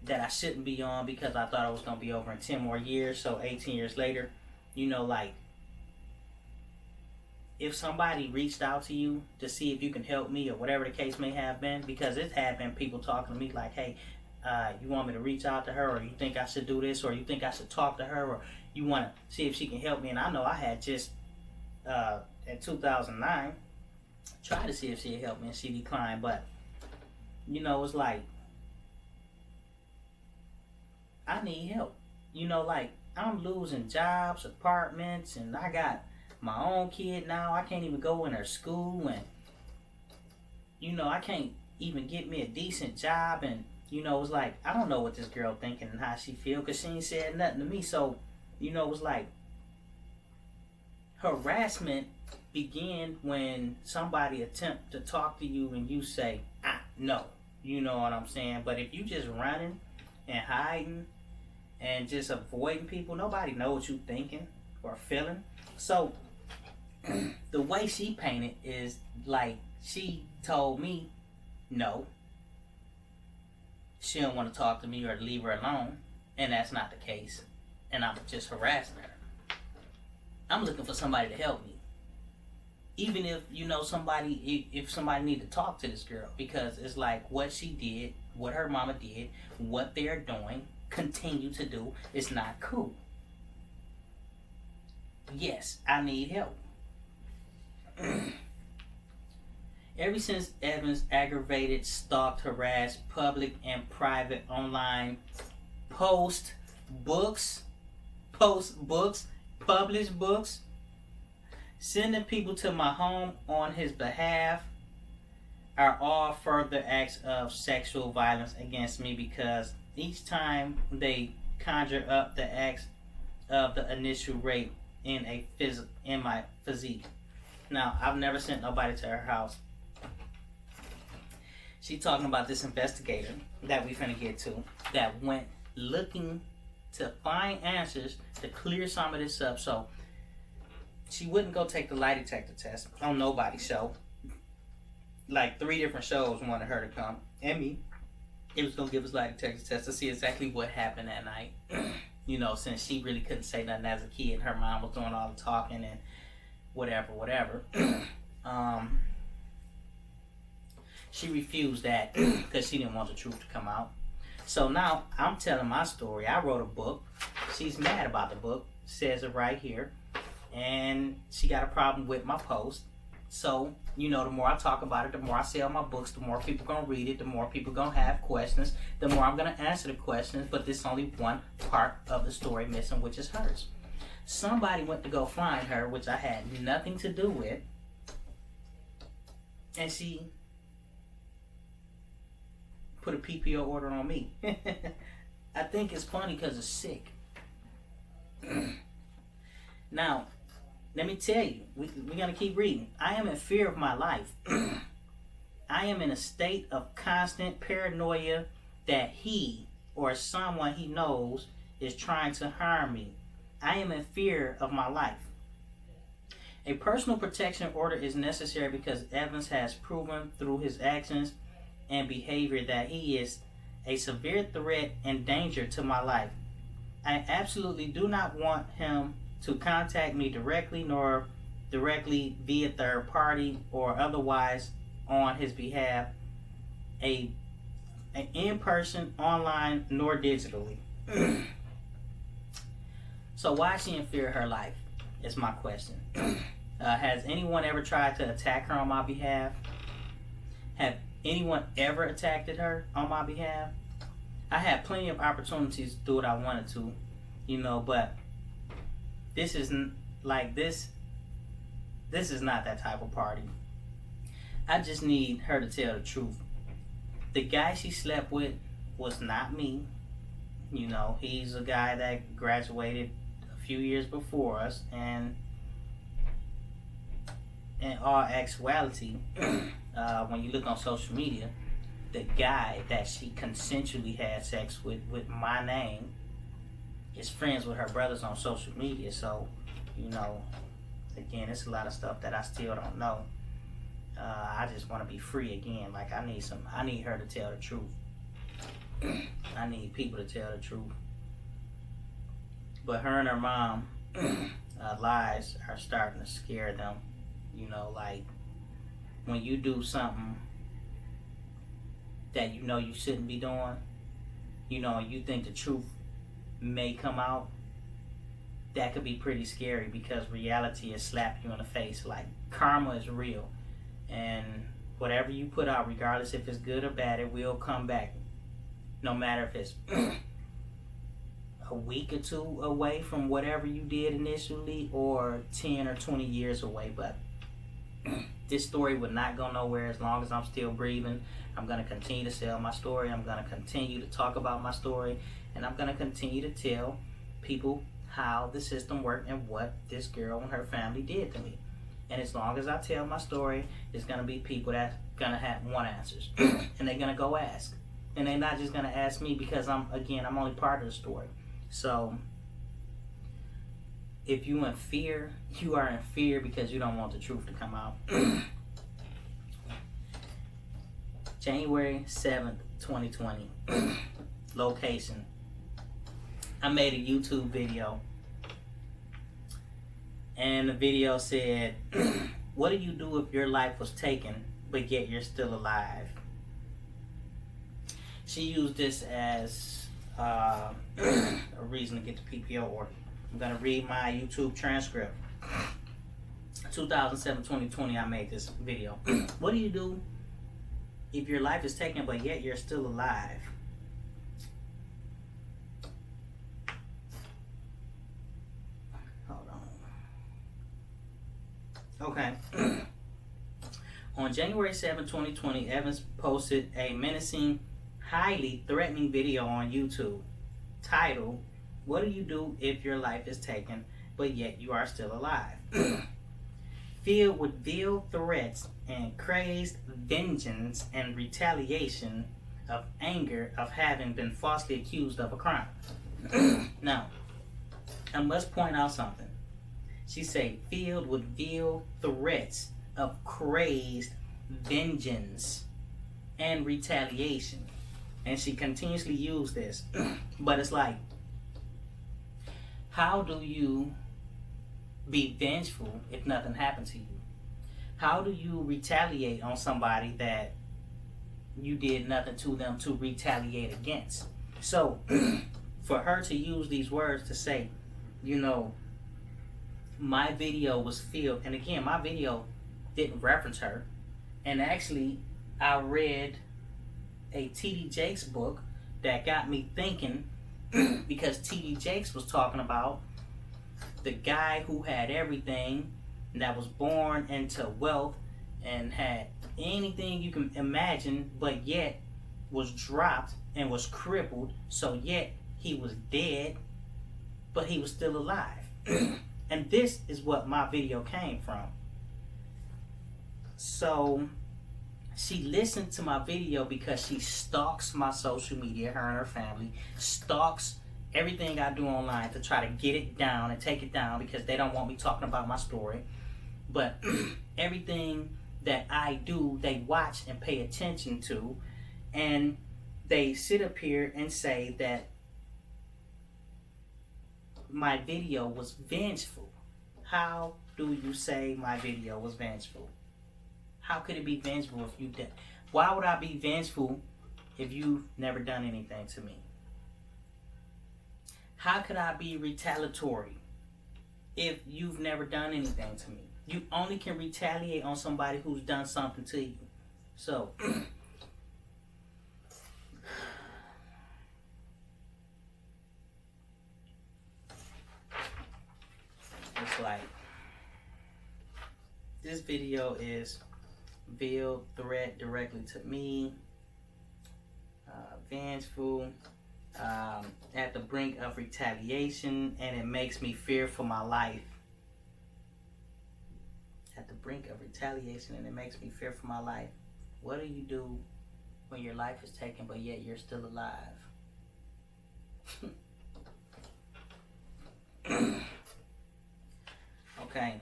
that I shouldn't be on because I thought it was going to be over in 10 more years. So 18 years later, you know, like, if somebody reached out to you to see if you can help me or whatever the case may have been, because it had been people talking to me like, hey, you want me to reach out to her, or you think I should do this, or you think I should talk to her, or you want to see if she can help me. And I know I had just, in 2009, tried to see if she'd help me, and she declined. But, you know, it's like, I need help. You know, like, I'm losing jobs, apartments, and I got my own kid now. I can't even go in her school, and, you know, I can't even get me a decent job. And, you know, it's like, I don't know what this girl thinking and how she feel, because she ain't said nothing to me. So, you know, it's like, harassment began when somebody attempt to talk to you and you say, no. You know what I'm saying? But if you just running and hiding and just avoiding people, nobody knows what you thinking or feeling. So the way she painted is like, she told me no, she don't want to talk to me or to leave her alone, and that's not the case, and I'm just harassing her. I'm looking for somebody to help me, even if, you know, if somebody need to talk to this girl, because it's like, what she did, what her mama did, what they're doing, continue to do, is not cool. Yes, I need help. Ever since Evans aggravated, stalked, harassed, public and private online, published books, sending people to my home on his behalf, are all further acts of sexual violence against me, because each time they conjure up the acts of the initial rape in my physique. Now, I've never sent nobody to her house. She talking about this investigator that we finna get to, that went looking to find answers to clear some of this up. So she wouldn't go take the lie detector test on nobody's show. Like 3 different shows wanted her to come, and me. It was gonna give us lie detector test to see exactly what happened that night. You know, since she really couldn't say nothing as a kid, her mom was doing all the talking and whatever. Um, she refused that because she didn't want the truth to come out. So now I'm telling my story. I wrote a book. She's mad about the book. Says it right here. And she got a problem with my post. So, the more I talk about it, the more I sell my books, the more people going to read it, the more people going to have questions, the more I'm going to answer the questions. But there's only one part of the story missing, which is hers. Somebody went to go find her, which I had nothing to do with. And she put a PPO order on me. I think it's funny because it's sick. Now, let me tell you, we're going to keep reading. I am in fear of my life. I am in a state of constant paranoia that he or someone he knows is trying to harm me. I am in fear of my life. A personal protection order is necessary because Evans has proven through his actions and behavior that he is a severe threat and danger to my life. I absolutely do not want him to contact me directly, nor directly via third party or otherwise on his behalf, an in-person, online, nor digitally. So why is she in fear of her life is my question. Has anyone ever tried to attack her on my behalf? Have anyone ever attacked her on my behalf? I had plenty of opportunities to do what I wanted to, but this isn't like this. This is not that type of party. I just need her to tell the truth. The guy she slept with was not me. He's a guy that graduated a few years before us, and in all actuality, when you look on social media, the guy that she consensually had sex with my name is friends with her brothers on social media. So, again, it's a lot of stuff that I still don't know. I just want to be free again. Like, I need her to tell the truth. I need people to tell the truth. But her and her mom, lies are starting to scare them. Like, when you do something that you shouldn't be doing, you think the truth may come out, that could be pretty scary because reality is slapping you in the face. Like, karma is real, and whatever you put out, regardless if it's good or bad, it will come back, no matter if it's a week or two away from whatever you did initially or 10 or 20 years away. But this story would not go nowhere as long as I'm still breathing. I'm going to continue to sell my story. I'm going to continue to talk about my story. And I'm going to continue to tell people how the system worked and what this girl and her family did to me. And as long as I tell my story, there's going to be people that's going to want answers. And they're going to go ask. And they're not just going to ask me because I'm only part of the story. So, if you in fear, you are in fear because you don't want the truth to come out. January 7th, 2020. Location. I made a YouTube video. And the video said, what do you do if your life was taken, but yet you're still alive? She used this as a reason to get the PPO order. I'm going to read my YouTube transcript. 2007-2020, I made this video. What do you do if your life is taken, but yet you're still alive? Hold on. Okay. On January 7, 2020, Evans posted a menacing, highly threatening video on YouTube titled, what do you do if your life is taken, but yet you are still alive? Filled with veiled threats and crazed vengeance and retaliation of anger of having been falsely accused of a crime. Now, I must point out something. She said, filled with veiled threats of crazed vengeance and retaliation. And she continuously used this. But it's like, how do you be vengeful if nothing happened to you? How do you retaliate on somebody that you did nothing to them to retaliate against? So, for her to use these words to say, you know, my video was filled, and again, my video didn't reference her. And actually, I read a T.D. Jakes book that got me thinking, because T.D. Jakes was talking about the guy who had everything, that was born into wealth and had anything you can imagine, but yet was dropped and was crippled, so yet he was dead, but he was still alive. And this is what my video came from. So she listened to my video because she stalks my social media, her and her family, stalks everything I do online to try to get it down and take it down because they don't want me talking about my story. But everything that I do, they watch and pay attention to, and they sit up here and say that my video was vengeful. How do you say my video was vengeful? How could it be vengeful if you did? Why would I be vengeful if you've never done anything to me? How could I be retaliatory if you've never done anything to me? You only can retaliate on somebody who's done something to you. So, it's like, this video is veiled threat directly to me, vengeful, at the brink of retaliation, and it makes me fear for my life. At the brink of retaliation, and it makes me fear for my life. What do you do when your life is taken, but yet you're still alive? Okay.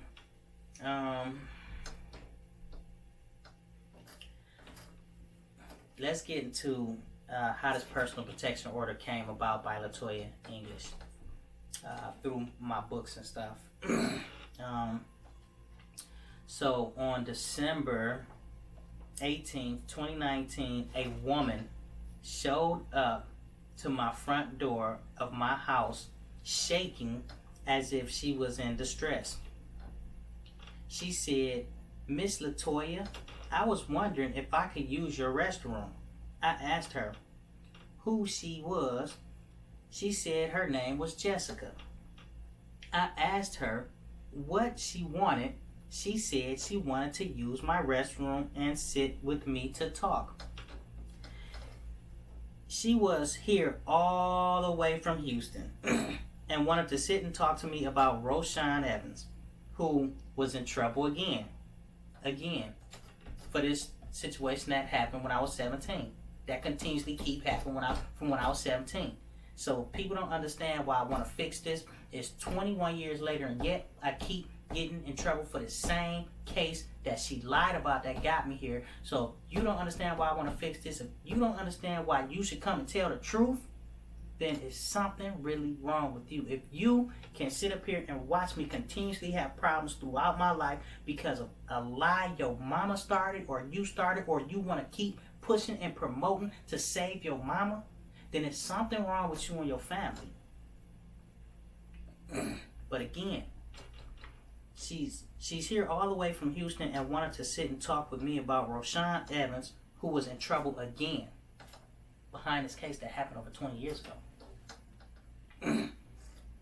Let's get into how this personal protection order came about by Latoya English through my books and stuff. So on December 18th, 2019, a woman showed up to my front door of my house shaking as if she was in distress. She said, "Miss Latoya, I was wondering if I could use your restroom." I asked her who she was. She said her name was Jessica. I asked her what she wanted. She said she wanted to use my restroom and sit with me to talk. She was here all the way from Houston and wanted to sit and talk to me about RoShawn Evans, who was in trouble again, for this situation that happened when I was 17. That continuously keep happening from when I was 17. So people don't understand why I want to fix this. It's 21 years later, and yet I keep getting in trouble for the same case that she lied about that got me here. So you don't understand why I want to fix this. If you don't understand why you should come and tell the truth, then it's something really wrong with you. If you can sit up here and watch me continuously have problems throughout my life because of a lie your mama started or you started, or you want to keep pushing and promoting to save your mama, then it's something wrong with you and your family. But again, she's here all the way from Houston and wanted to sit and talk with me about RoShawn Evans, who was in trouble again behind this case that happened over 20 years ago.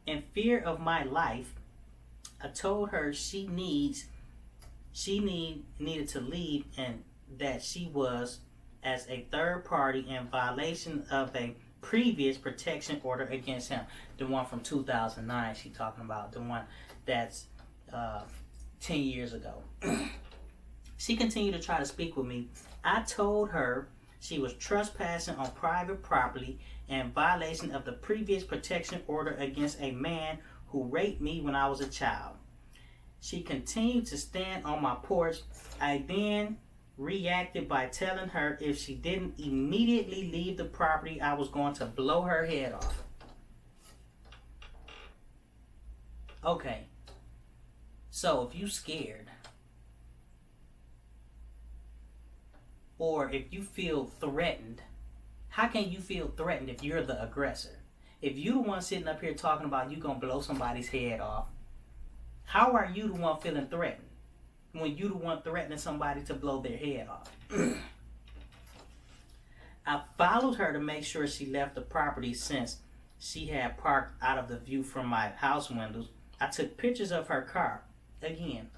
In fear of my life, I told her she needed to leave, and that she was, as a third party, in violation of a previous protection order against him. The one from 2009 she talking about, the one that's 10 years ago. She continued to try to speak with me. I told her she was trespassing on private property in violation of the previous protection order against a man who raped me when I was a child. She continued to stand on my porch. I then reacted by telling her if she didn't immediately leave the property, I was going to blow her head off. Okay. So if you scared or if you feel threatened, how can you feel threatened if you're the aggressor? If you the one sitting up here talking about you gonna blow somebody's head off, how are you the one feeling threatened when you the one threatening somebody to blow their head off? I followed her to make sure she left the property since she had parked out of the view from my house windows. I took pictures of her car. Again,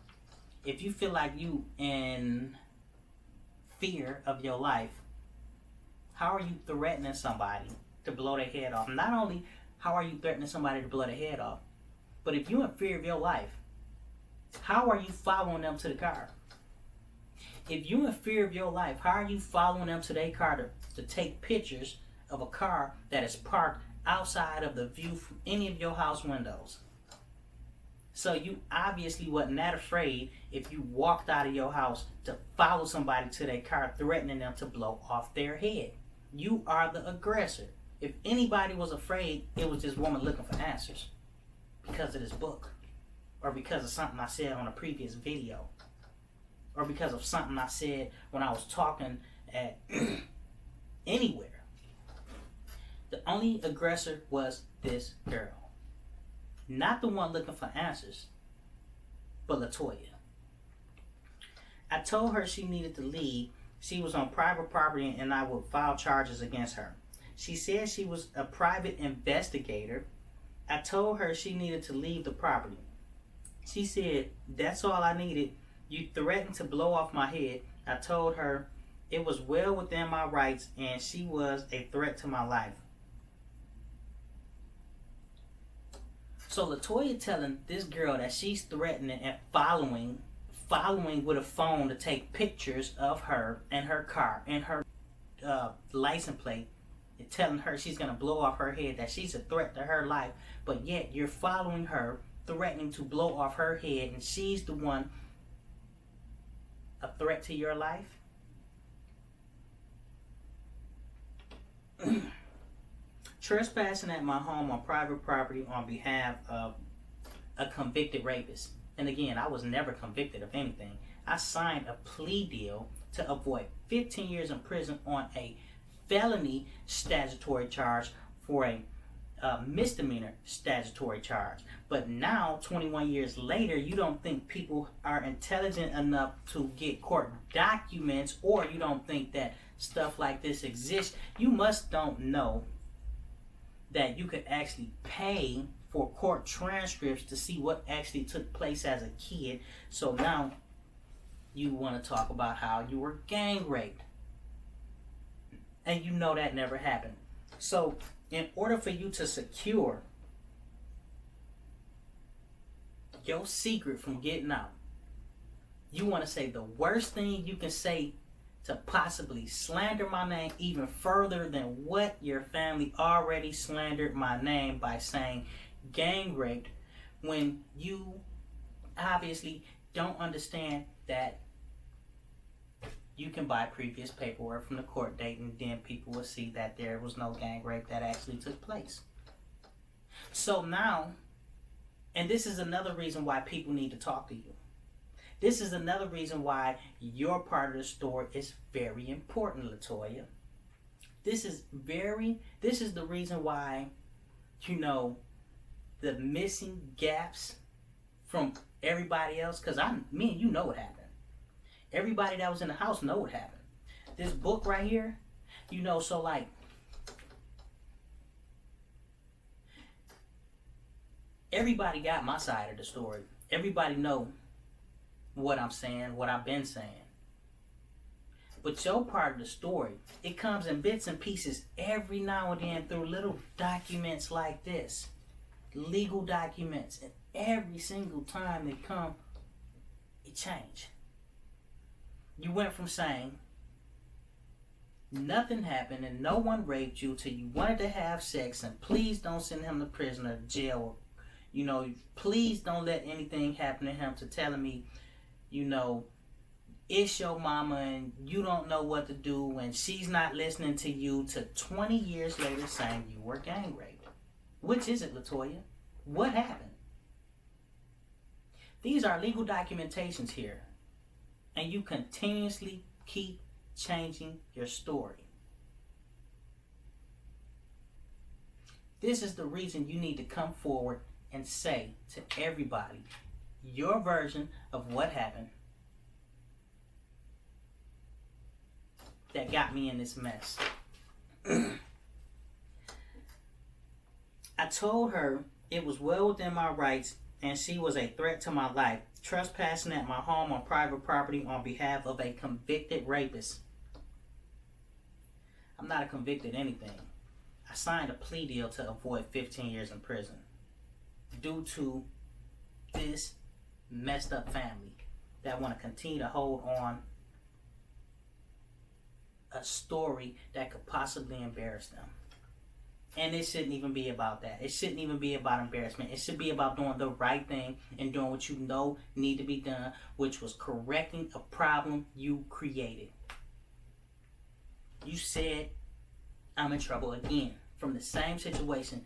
if you feel like you in fear of your life, how are you threatening somebody to blow their head off? Not only how are you threatening somebody to blow their head off, but if you're in fear of your life, how are you following them to the car? If you're in fear of your life, how are you following them to their car to take pictures of a car that is parked outside of the view from any of your house windows? So you obviously wasn't that afraid if you walked out of your house to follow somebody to their car, threatening them to blow off their head. You are the aggressor. If anybody was afraid, it was this woman looking for answers because of this book, or because of something I said on a previous video, or because of something I said when I was talking at anywhere. The only aggressor was this girl. Not the one looking for answers, but Latoya. I told her she needed to leave. She was on private property and I would file charges against her. She said she was a private investigator. I told her she needed to leave the property. She said, "That's all I needed. You threatened to blow off my head." I told her it was well within my rights and she was a threat to my life. So Latoya telling this girl that she's threatening and following with a phone to take pictures of her and her car and her license plate, and telling her she's going to blow off her head, that she's a threat to her life, but yet you're following her, threatening to blow off her head, and she's the one a threat to your life? Trespassing at my home on private property on behalf of a convicted rapist. And again, I was never convicted of anything. I signed a plea deal to avoid 15 years in prison on a felony statutory charge for a misdemeanor statutory charge. But now, 21 years later, you don't think people are intelligent enough to get court documents, or you don't think that stuff like this exists. You must don't know that you could actually pay for court transcripts to see what actually took place as a kid. So now you want to talk about how you were gang raped. And you know that never happened. So in order for you to secure your secret from getting out, you want to say the worst thing you can say to possibly slander my name even further than what your family already slandered my name by saying gang raped, when you obviously don't understand that you can buy previous paperwork from the court date and then people will see that there was no gang rape that actually took place. So now, and this is another reason why people need to talk to you. This is another reason why your part of the story is very important, Latoya. This is the reason why, the missing gaps from everybody else, because me and you know what happened. Everybody that was in the house know what happened. This book right here, so like, everybody got my side of the story. Everybody know what I'm saying, what I've been saying. But your part of the story, it comes in bits and pieces every now and then through little documents like this. Legal documents. And every single time they come, it changed. You went from saying nothing happened and no one raped you till you wanted to have sex, and please don't send him to prison or jail. Please don't let anything happen to him, to telling me, it's your mama and you don't know what to do and she's not listening to you, to 20 years later saying you were gang raped. Which is it, Latoya? What happened? These are legal documentations here. And you continuously keep changing your story. This is the reason you need to come forward and say to everybody your version of what happened that got me in this mess. I told her it was well within my rights and she was a threat to my life, trespassing at my home on private property on behalf of a convicted rapist. I'm not a convicted anything. I signed a plea deal to avoid 15 years in prison due to this messed up family that want to continue to hold on a story that could possibly embarrass them. And it shouldn't even be about that. It shouldn't even be about embarrassment. It should be about doing the right thing and doing what you know need to be done, which was correcting a problem you created. You said, I'm in trouble again from the same situation.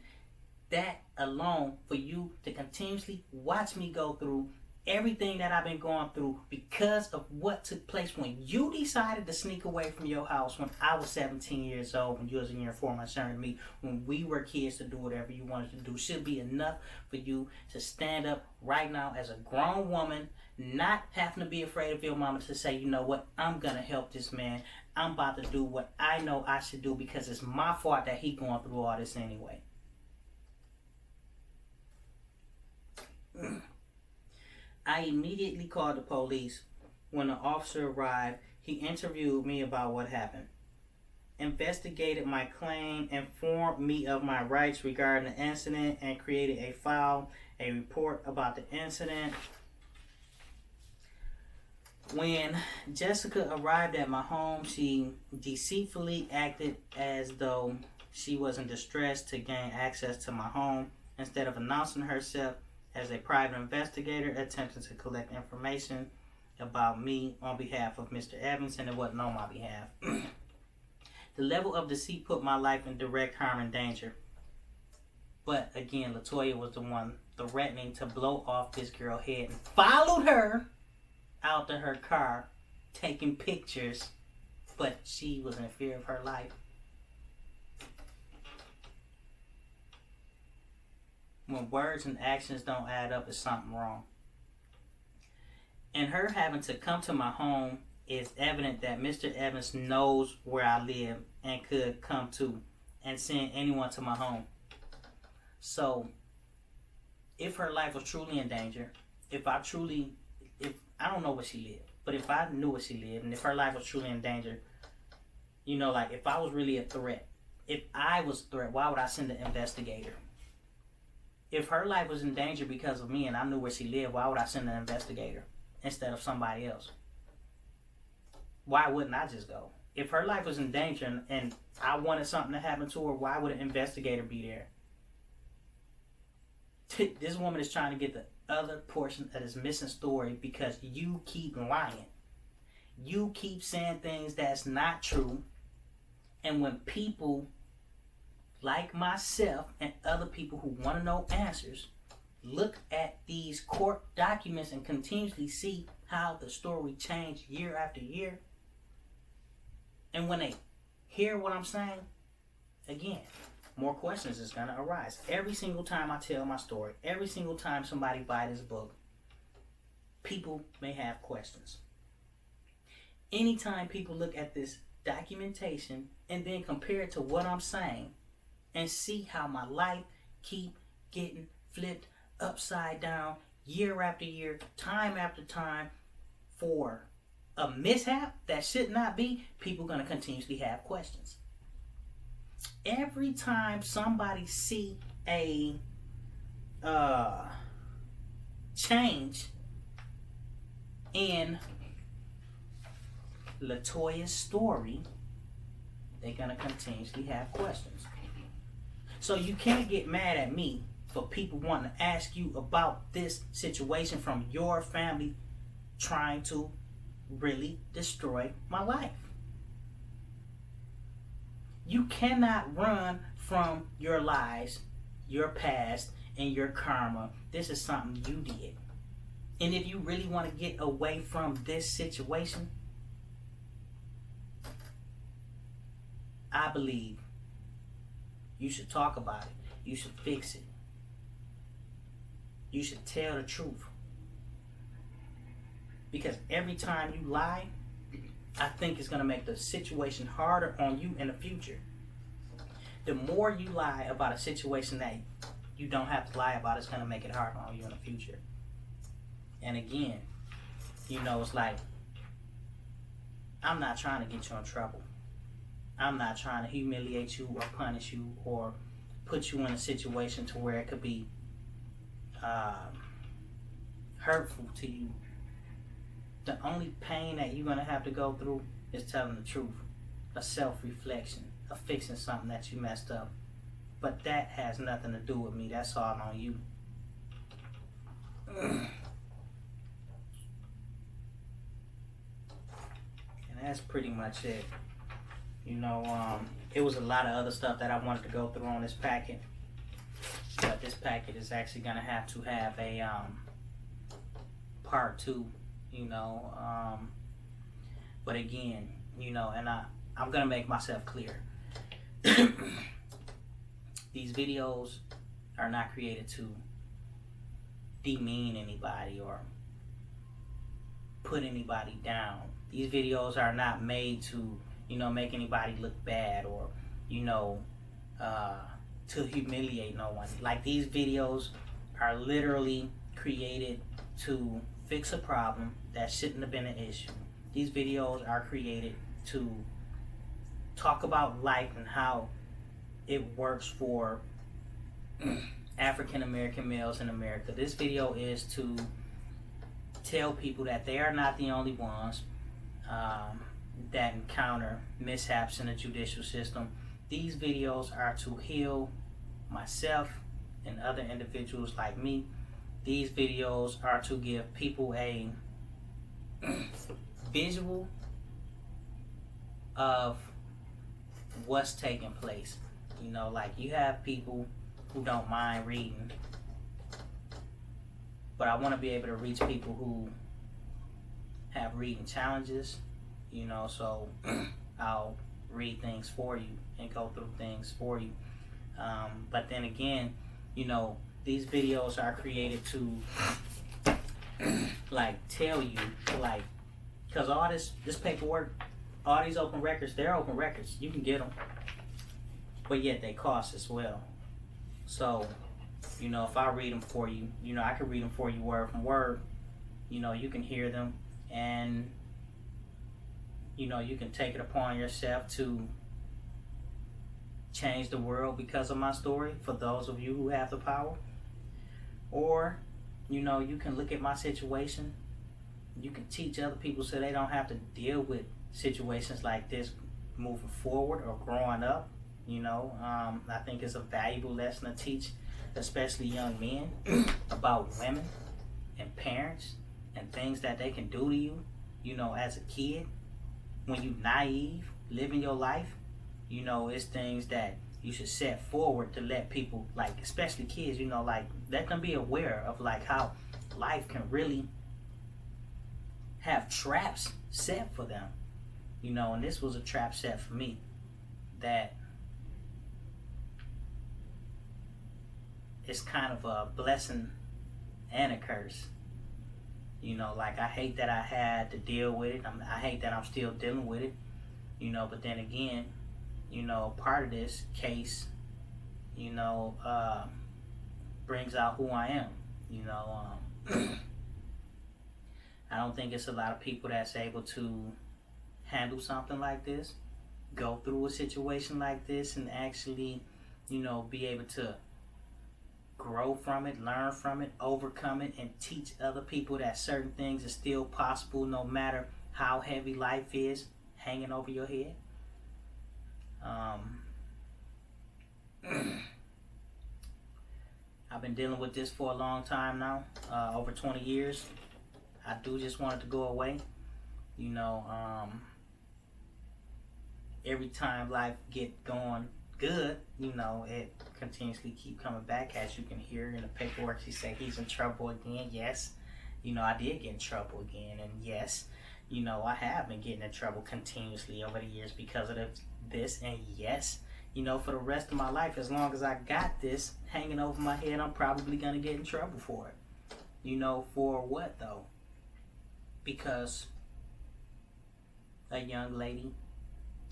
That alone, for you to continuously watch me go through everything that I've been going through because of what took place when you decided to sneak away from your house when I was 17 years old, when you was in your 4 months younger than me, when we were kids to do whatever you wanted to do, should be enough for you to stand up right now as a grown woman, not having to be afraid of your mama, to say, you know what, I'm gonna help this man. I'm about to do what I know I should do because it's my fault that he going through all this anyway. I immediately called the police. When the officer arrived, he interviewed me about what happened, investigated my claim, informed me of my rights regarding the incident, and created a report about the incident. When Jessica arrived at my home, she deceitfully acted as though she was in distress to gain access to my home. Instead of announcing herself as a private investigator attempting to collect information about me on behalf of Mr. Evans, and it wasn't on my behalf. The level of deceit put my life in direct harm and danger. But again, Latoya was the one threatening to blow off this girl's head and followed her out to her car, taking pictures, but she was in fear of her life. When words and actions don't add up, there's something wrong. And her having to come to my home is evident that Mr. Evans knows where I live and could come to and send anyone to my home. So, if her life was truly in danger, if I don't know where she lived, but if I knew where she lived, and if her life was truly in danger, you know, like if I was really a threat, if I was a threat, why would I send an investigator? If her life was in danger because of me and I knew where she lived, why would I send an investigator instead of somebody else? Why wouldn't I just go? If her life was in danger and I wanted something to happen to her, why would an investigator be there? This woman is trying to get the other portion of this missing story because you keep lying. You keep saying things that's not true. And when people like myself and other people who want to know answers look at these court documents and continuously see how the story changed year after year, and when they hear what I'm saying, again, more questions is going to arise. Every single time I tell my story, every single time somebody buy this book, people may have questions. Anytime people look at this documentation and then compare it to what I'm saying and see how my life keep getting flipped upside down year after year, time after time, for a mishap that should not be, people are going to continuously have questions. Every time somebody see a change in Latoya's story, they're going to continuously have questions. So you can't get mad at me for people wanting to ask you about this situation from your family trying to really destroy my life. You cannot run from your lies, your past, and your karma. This is something you did. And if you really want to get away from this situation, I believe you should talk about it. You should fix it. You should tell the truth. Because every time you lie, I think it's going to make the situation harder on you in the future. The more you lie about a situation that you don't have to lie about, it's going to make it harder on you in the future. And again, it's like, I'm not trying to get you in trouble. I'm not trying to humiliate you or punish you or put you in a situation to where it could be hurtful to you. The only pain that you're going to have to go through is telling the truth, a self-reflection, of fixing something that you messed up. But that has nothing to do with me. That's all on you. And that's pretty much it. It was a lot of other stuff that I wanted to go through on this packet. But this packet is actually going to have a part 2. But again, and I'm gonna make myself clear. These videos are not created to demean anybody or put anybody down. These videos are not made to, make anybody look bad or, to humiliate no one. Like, these videos are literally created to fix a problem that shouldn't have been an issue. These videos are created to talk about life and how it works for African American males in America. This video is to tell people that they are not the only ones that encounter mishaps in the judicial system. These videos are to heal myself and other individuals like me. These videos are to give people a visual of what's taking place. Like, you have people who don't mind reading, but I want to be able to reach people who have reading challenges, so I'll read things for you and go through things for you. But then again, these videos are created to tell you, because all this paperwork, all these open records, they're open records. You can get them, but yet they cost as well. So, if I read them for you, I can read them for you word from word. You can hear them, and you can take it upon yourself to change the world because of my story, for those of you who have the power. Or, you can look at my situation. You can teach other people so they don't have to deal with situations like this moving forward or growing up. I think it's a valuable lesson to teach, especially young men, about women and parents and things that they can do to you, as a kid. When you're naive, living your life, it's things that you should set forward to let people, especially kids, let them be aware of, how life can really have traps set for them. And this was a trap set for me that is kind of a blessing and a curse. I hate that I had to deal with it. I hate that I'm still dealing with it. But then again, part of this case, brings out who I am. I don't think it's a lot of people that's able to handle something like this, go through a situation like this, and actually, be able to grow from it, learn from it, overcome it, and teach other people that certain things are still possible no matter how heavy life is hanging over your head. I've been dealing with this for a long time now, over 20 years. I do just want it to go away. Every time life get going good, it continuously keep coming back. As you can hear in the paperwork, she said he's in trouble again. Yes, I did get in trouble again, and yes, I have been getting in trouble continuously over the years because of the this, and yes, for the rest of my life, as long as I got this hanging over my head, I'm probably gonna get in trouble for it. For what though? Because a young lady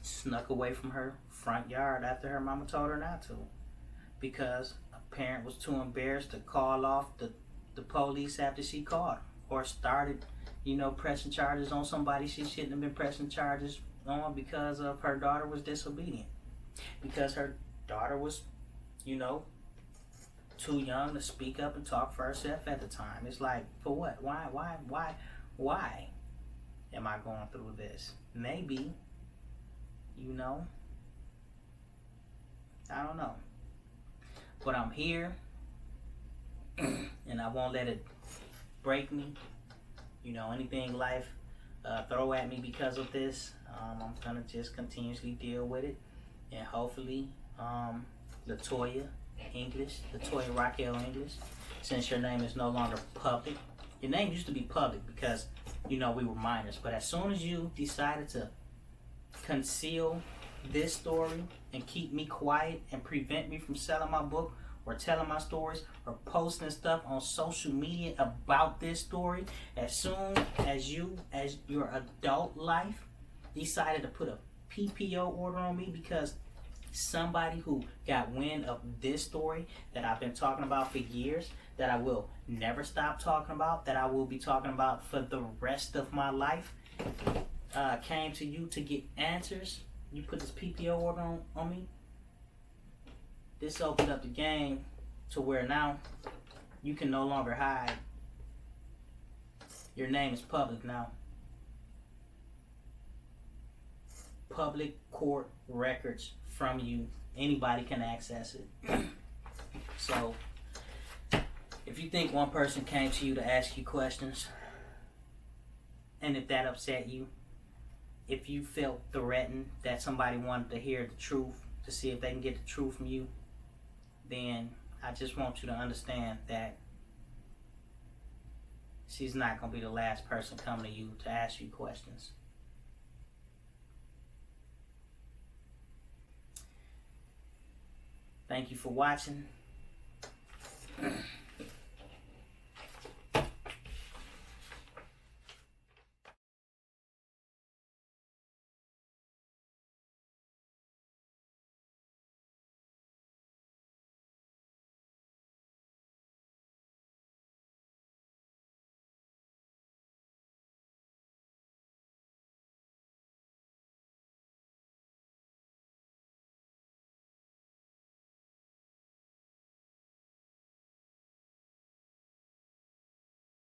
snuck away from her front yard after her mama told her not to. Because a parent was too embarrassed to call off the police after she called them. Or started, pressing charges on somebody she shouldn't have been pressing charges on because of her daughter was disobedient. Because her daughter was, too young to speak up and talk for herself at the time. It's like, for what? Why am I going through this? Maybe, I don't know. But I'm here, and I won't let it break me. Anything life throw at me because of this, I'm gonna just continuously deal with it, and hopefully, Latoya Raquel English, since your name is no longer public. Your name used to be public because we were minors, but as soon as you decided to conceal this story and keep me quiet and prevent me from selling my book or telling my stories or posting stuff on social media about this story, as soon as your adult life decided to put a PPO order on me because somebody who got wind of this story that I've been talking about for years, that I will never stop talking about, that I will be talking about for the rest of my life, came to you to get answers, you put this PPO order on me. This opened up the game to where now you can no longer hide. Your name is public now. Public court records from you. Anybody can access it. So, if you think one person came to you to ask you questions, and if that upset you, if you felt threatened that somebody wanted to hear the truth, to see if they can get the truth from you, then I just want you to understand that she's not going to be the last person coming to you to ask you questions. Thank you for watching.